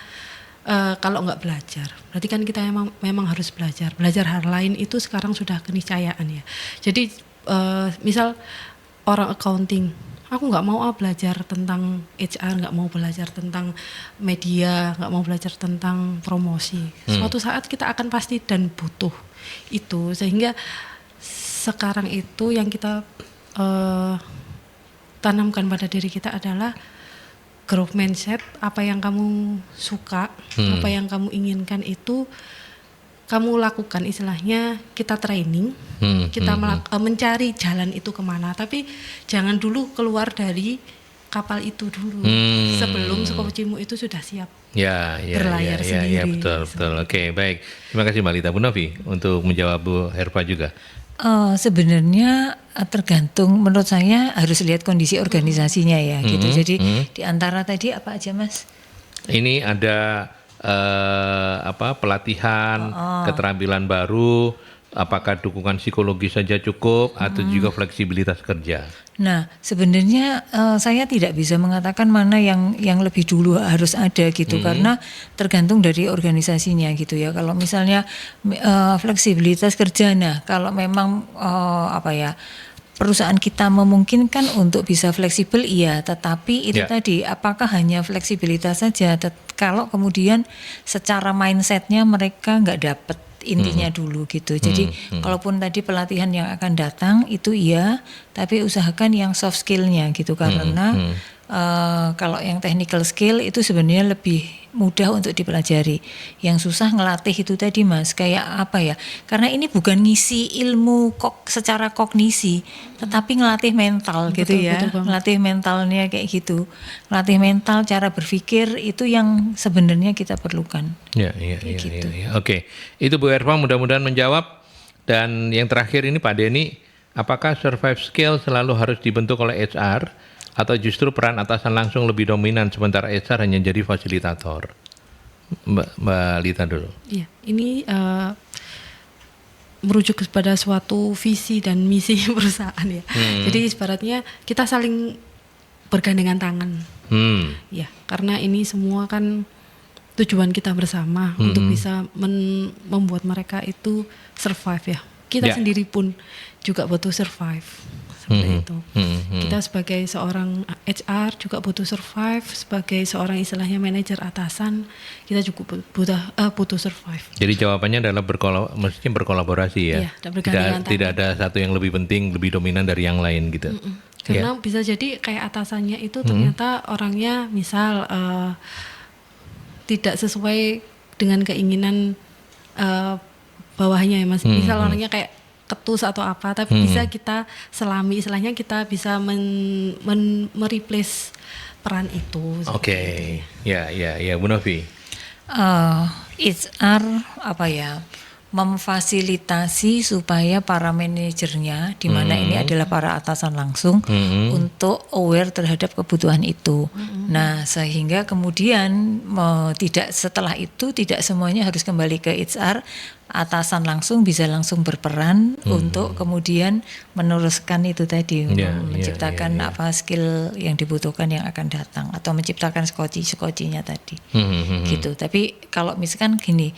kalau nggak belajar. Berarti kan kita memang harus belajar hal lain, itu sekarang sudah keniscayaan ya. Jadi misal orang accounting, aku nggak mau belajar tentang HR, nggak mau belajar tentang media, nggak mau belajar tentang promosi. Suatu saat kita akan pasti dan butuh itu, sehingga sekarang itu yang kita tanamkan pada diri kita adalah growth mindset. Apa yang kamu suka, apa yang kamu inginkan itu kamu lakukan, istilahnya kita training, kita mencari jalan itu kemana, tapi jangan dulu keluar dari kapal itu dulu sebelum sekocimu itu sudah siap berlayar sendiri. Ya, betul. Oke, baik. Terima kasih Mbak Lita. Bu Novi untuk menjawab Bu Herva juga. Sebenarnya tergantung, menurut saya harus lihat kondisi organisasinya ya gitu. Jadi di antara tadi apa aja Mas? Ini ada pelatihan, keterampilan baru, apakah dukungan psikologi saja cukup atau juga fleksibilitas kerja? Nah, sebenarnya saya tidak bisa mengatakan mana yang lebih dulu harus ada gitu, karena tergantung dari organisasinya gitu ya. Kalau misalnya fleksibilitas kerja, nah kalau memang perusahaan kita memungkinkan untuk bisa fleksibel, iya, tetapi itu tadi apakah hanya fleksibilitas saja, kalau kemudian secara mindsetnya mereka nggak dapat intinya dulu gitu. Jadi kalaupun tadi pelatihan yang akan datang itu iya, tapi usahakan yang soft skillnya gitu, karena kalau yang technical skill itu sebenarnya lebih mudah untuk dipelajari. Yang susah ngelatih itu tadi Mas, kayak apa ya? Karena ini bukan ngisi ilmu secara kognisi, tetapi ngelatih mental gitu ya. Ngelatih mentalnya kayak gitu. Ngelatih mental, cara berpikir itu yang sebenarnya kita perlukan. Ya. Oke. Itu Bu Herva mudah-mudahan menjawab. Dan yang terakhir ini Pak Denny, apakah survive skill selalu harus dibentuk oleh HR? Atau justru peran atasan langsung lebih dominan sementara HR hanya jadi fasilitator? Mbak Lita dulu. Iya, ini merujuk kepada suatu visi dan misi perusahaan ya. Jadi ibaratnya kita saling bergandengan tangan. Ya, karena ini semua kan tujuan kita bersama untuk bisa membuat mereka itu survive ya. Kita sendiri pun juga butuh survive. Seperti itu. Kita sebagai seorang HR juga butuh survive, sebagai seorang istilahnya manajer atasan kita juga butuh survive. Jadi jawabannya adalah mesti berkolaborasi ya. Iya, tidak ada satu yang lebih penting, lebih dominan dari yang lain gitu. Karena bisa jadi kayak atasannya itu ternyata orangnya misal tidak sesuai dengan keinginan bawahnya ya Mas. Misal orangnya kayak ketus atau apa, tapi bisa kita selami, istilahnya kita bisa mereplace peran itu. Oke. Ya Bu Novi. HR memfasilitasi supaya para manajernya, di mana ini adalah para atasan langsung, untuk aware terhadap kebutuhan itu. Nah, sehingga kemudian setelah itu tidak semuanya harus kembali ke HR, atasan langsung bisa langsung berperan untuk kemudian meneruskan itu tadi, menciptakan skill yang dibutuhkan yang akan datang, atau menciptakan skoci-skocinya tadi. Gitu. Tapi kalau misalkan gini,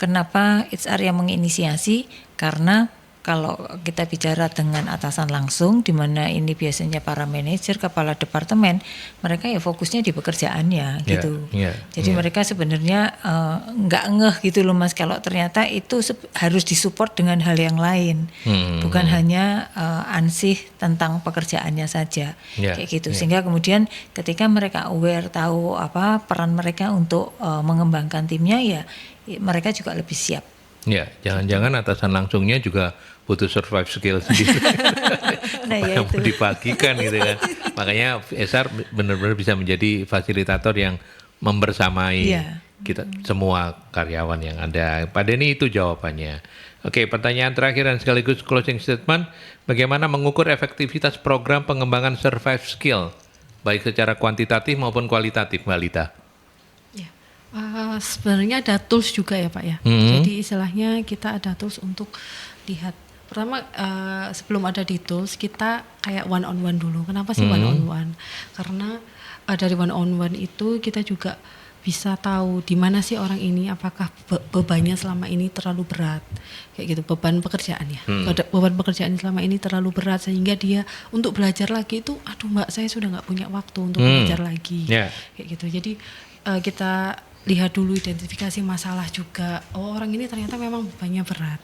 kenapa HR yang menginisiasi? Karena kalau kita bicara dengan atasan langsung, di mana ini biasanya para manajer, kepala departemen, mereka ya fokusnya di pekerjaannya gitu. Jadi mereka sebenarnya nggak ngeh gitu loh Mas, kalau ternyata itu harus disupport dengan hal yang lain, bukan hanya ansih tentang pekerjaannya saja, kayak gitu. Sehingga kemudian ketika mereka aware, tahu apa peran mereka untuk mengembangkan timnya, ya mereka juga lebih siap. Ya, jangan-jangan atasan langsungnya juga butuh survive skill sendiri. Nah, ya itu. Dibagikan gitu kan. Makanya HR benar-benar bisa menjadi fasilitator yang membersamai kita semua karyawan yang ada. Pak Denny, itu jawabannya. Oke, pertanyaan terakhir dan sekaligus closing statement. Bagaimana mengukur efektivitas program pengembangan survive skill, baik secara kuantitatif maupun kualitatif, Mbak Lita? Sebenarnya ada tools juga ya Pak ya. Jadi istilahnya kita ada tools untuk lihat. Pertama sebelum ada di tools kita kayak one on one dulu. Kenapa sih one on one? Karena dari one on one itu kita juga bisa tahu di mana sih orang ini, apakah bebannya selama ini terlalu berat, kayak gitu, beban pekerjaan ya. Beban pekerjaan selama ini terlalu berat sehingga dia untuk belajar lagi itu, aduh Mbak saya sudah nggak punya waktu untuk belajar lagi, kayak gitu. Jadi kita lihat dulu, identifikasi masalah juga. Oh orang ini ternyata memang bebannya berat,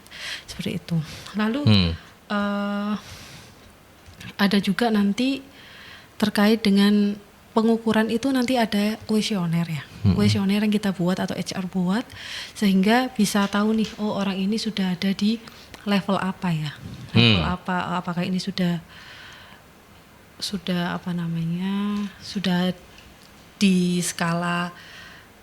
seperti itu. Lalu ada juga nanti terkait dengan pengukuran itu, nanti ada kuesioner ya, kuesioner yang kita buat atau HR buat, sehingga bisa tahu nih, oh orang ini sudah ada di level apa ya, level apa, apakah ini sudah apa namanya, sudah di skala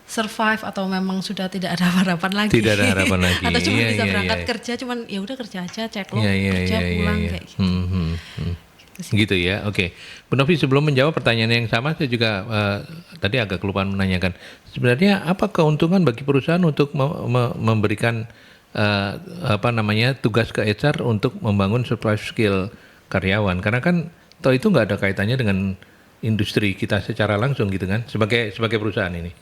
survive atau memang sudah tidak ada harapan lagi. Tidak ada harapan lagi. Atau cuma bisa berangkat kerja, cuman ya udah kerja aja, cek lo kerja pulang kayak gitu. Gitu ya, oke. Bu Novi, sebelum menjawab pertanyaan yang sama, saya juga tadi agak kelupaan menanyakan, sebenarnya apa keuntungan bagi perusahaan untuk memberikan tugas ke HR untuk membangun survive skill karyawan? Karena kan toh itu nggak ada kaitannya dengan industri kita secara langsung gitu kan, sebagai perusahaan ini.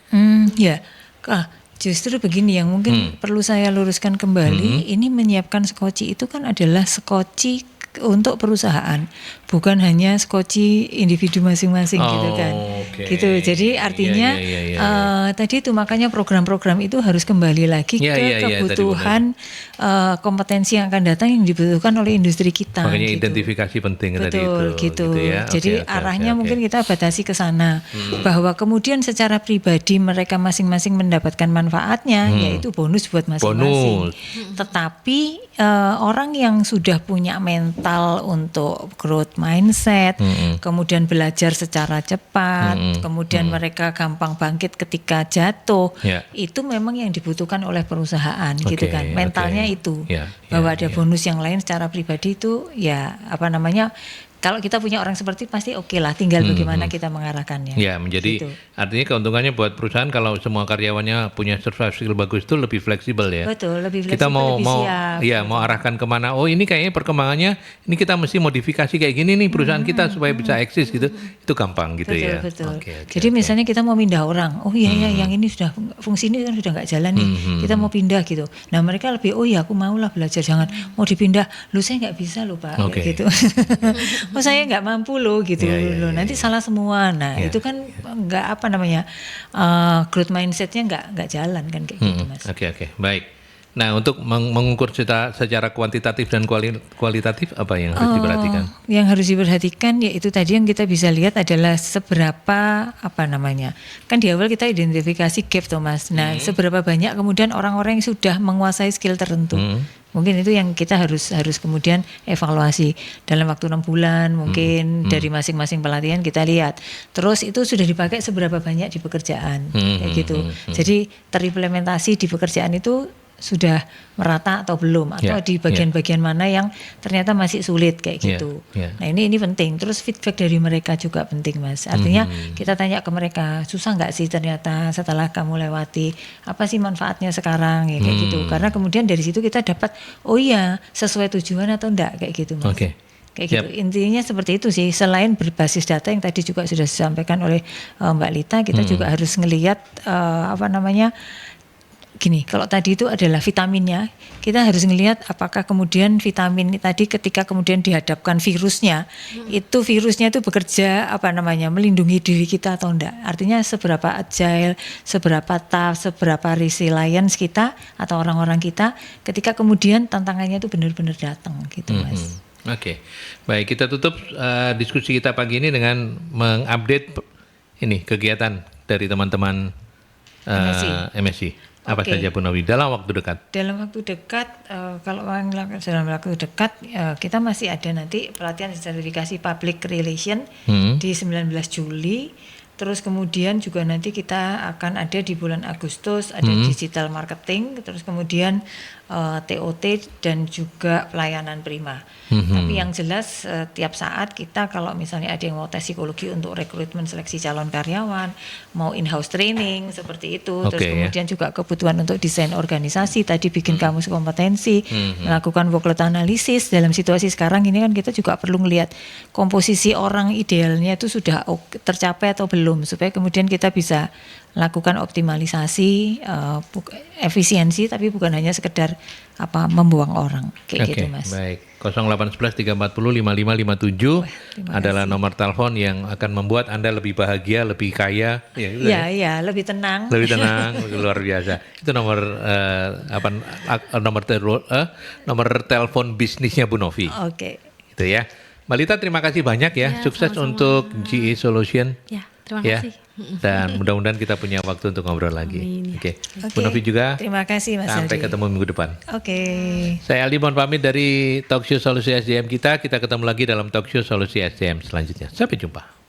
Justru begini yang mungkin perlu saya luruskan kembali, ini menyiapkan skoci itu kan adalah skoci untuk perusahaan, bukan hanya skoci individu masing-masing gitu kan. Gitu. Jadi artinya tadi itu makanya program-program itu harus kembali lagi ke kebutuhan kompetensi yang akan datang yang dibutuhkan oleh industri kita. Makanya gitu. Identifikasi penting tadi itu. Gitu. Ya? Jadi arahnya mungkin kita batasi ke sana, bahwa kemudian secara pribadi mereka masing-masing mendapatkan manfaatnya, yaitu bonus buat masing-masing. Tetapi orang yang sudah punya mental untuk growth mindset, kemudian belajar secara cepat, kemudian mereka gampang bangkit ketika jatuh, itu memang yang dibutuhkan oleh perusahaan, gitu kan. Mentalnya itu, bahwa ada bonus yang lain secara pribadi itu, ya apa namanya, kalau kita punya orang seperti pasti oke lah, tinggal bagaimana kita mengarahkannya. Ya, menjadi gitu. Artinya keuntungannya buat perusahaan kalau semua karyawannya punya survive skill bagus itu lebih fleksibel ya. Betul, lebih fleksibel. Kita mau siap. Mau arahkan kemana? Oh ini kayaknya perkembangannya ini kita mesti modifikasi kayak gini nih perusahaan kita supaya bisa eksis gitu. Itu gampang gitu ya. Betul. Jadi misalnya kita mau pindah orang, oh iya yang ini sudah fungsi ini kan sudah nggak jalan nih, kita mau pindah gitu. Nah mereka lebih aku maulah belajar, jangan mau dipindah. Lu saya nggak bisa loh Pak, gitu. Oh saya nggak mampu loh gitu loh. Nanti salah semua. Nah itu kan nggak growth mindsetnya nggak jalan kan kayak gitu Mas. Oke, baik. Nah untuk mengukur secara kuantitatif dan kualitatif apa yang harus diperhatikan? Yang harus diperhatikan yaitu tadi yang kita bisa lihat adalah seberapa kan di awal kita identifikasi gap tuh Mas. Nah seberapa banyak kemudian orang-orang yang sudah menguasai skill tertentu. Mungkin itu yang kita harus kemudian evaluasi dalam waktu 6 bulan mungkin dari masing-masing pelatihan kita lihat. Terus itu sudah dipakai seberapa banyak di pekerjaan kayak gitu. Jadi terimplementasi di pekerjaan itu sudah merata atau belum, atau di bagian-bagian mana yang ternyata masih sulit kayak gitu. Nah ini penting. Terus feedback dari mereka juga penting Mas. Artinya kita tanya ke mereka, susah nggak sih ternyata setelah kamu lewati, apa sih manfaatnya sekarang ya kayak gitu. Karena kemudian dari situ kita dapat, oh iya sesuai tujuan atau enggak kayak gitu Mas. Kayak gitu. Intinya seperti itu sih. Selain berbasis data yang tadi juga sudah disampaikan oleh Mbak Lita, kita juga harus ngelihat gini, kalau tadi itu adalah vitaminnya, kita harus ngelihat apakah kemudian vitamin tadi ketika kemudian dihadapkan virusnya, itu virusnya itu bekerja melindungi diri kita atau enggak. Artinya seberapa agile, seberapa tough, seberapa resilience kita atau orang-orang kita ketika kemudian tantangannya itu benar-benar datang gitu, Mas. Oke. Baik, kita tutup diskusi kita pagi ini dengan mengupdate ini kegiatan dari teman-teman MSI. Apa saja Bu Novi dalam waktu dekat? Dalam waktu dekat, kalau dalam waktu dekat kita masih ada nanti pelatihan sertifikasi public relation di 19 Juli. Terus kemudian juga nanti kita akan ada di bulan Agustus ada digital marketing, terus kemudian TOT dan juga pelayanan prima. Tapi yang jelas tiap saat kita kalau misalnya ada yang mau tes psikologi untuk rekrutmen seleksi calon karyawan, mau in-house training seperti itu, terus kemudian juga kebutuhan untuk desain organisasi, tadi bikin kamus kompetensi, melakukan workload analisis dalam situasi sekarang ini kan kita juga perlu melihat komposisi orang idealnya itu sudah tercapai atau belum, supaya kemudian kita bisa lakukan optimalisasi efisiensi, tapi bukan hanya sekedar membuang orang kayak gitu, Mas. Baik. 0811 340 5557 adalah nomor telepon yang akan membuat Anda lebih bahagia, lebih kaya, ya, lebih tenang. Lebih tenang, luar biasa. Itu nomor nomor telepon bisnisnya Bu Novi. Oke. Itu ya. Mbak Lita, terima kasih banyak ya. Sukses sama-sama. untuk GE Solution. Ya, terima kasih. Dan mudah-mudahan kita punya waktu untuk ngobrol lagi. Amin, Oke. Bu Novi juga. Terima kasih, Mas Sampai Aldi. ketemu minggu depan. Oke. Saya Aldi mohon pamit dari Talkshow Solusi SDM kita. Kita ketemu lagi dalam Talkshow Solusi SDM selanjutnya. Sampai jumpa.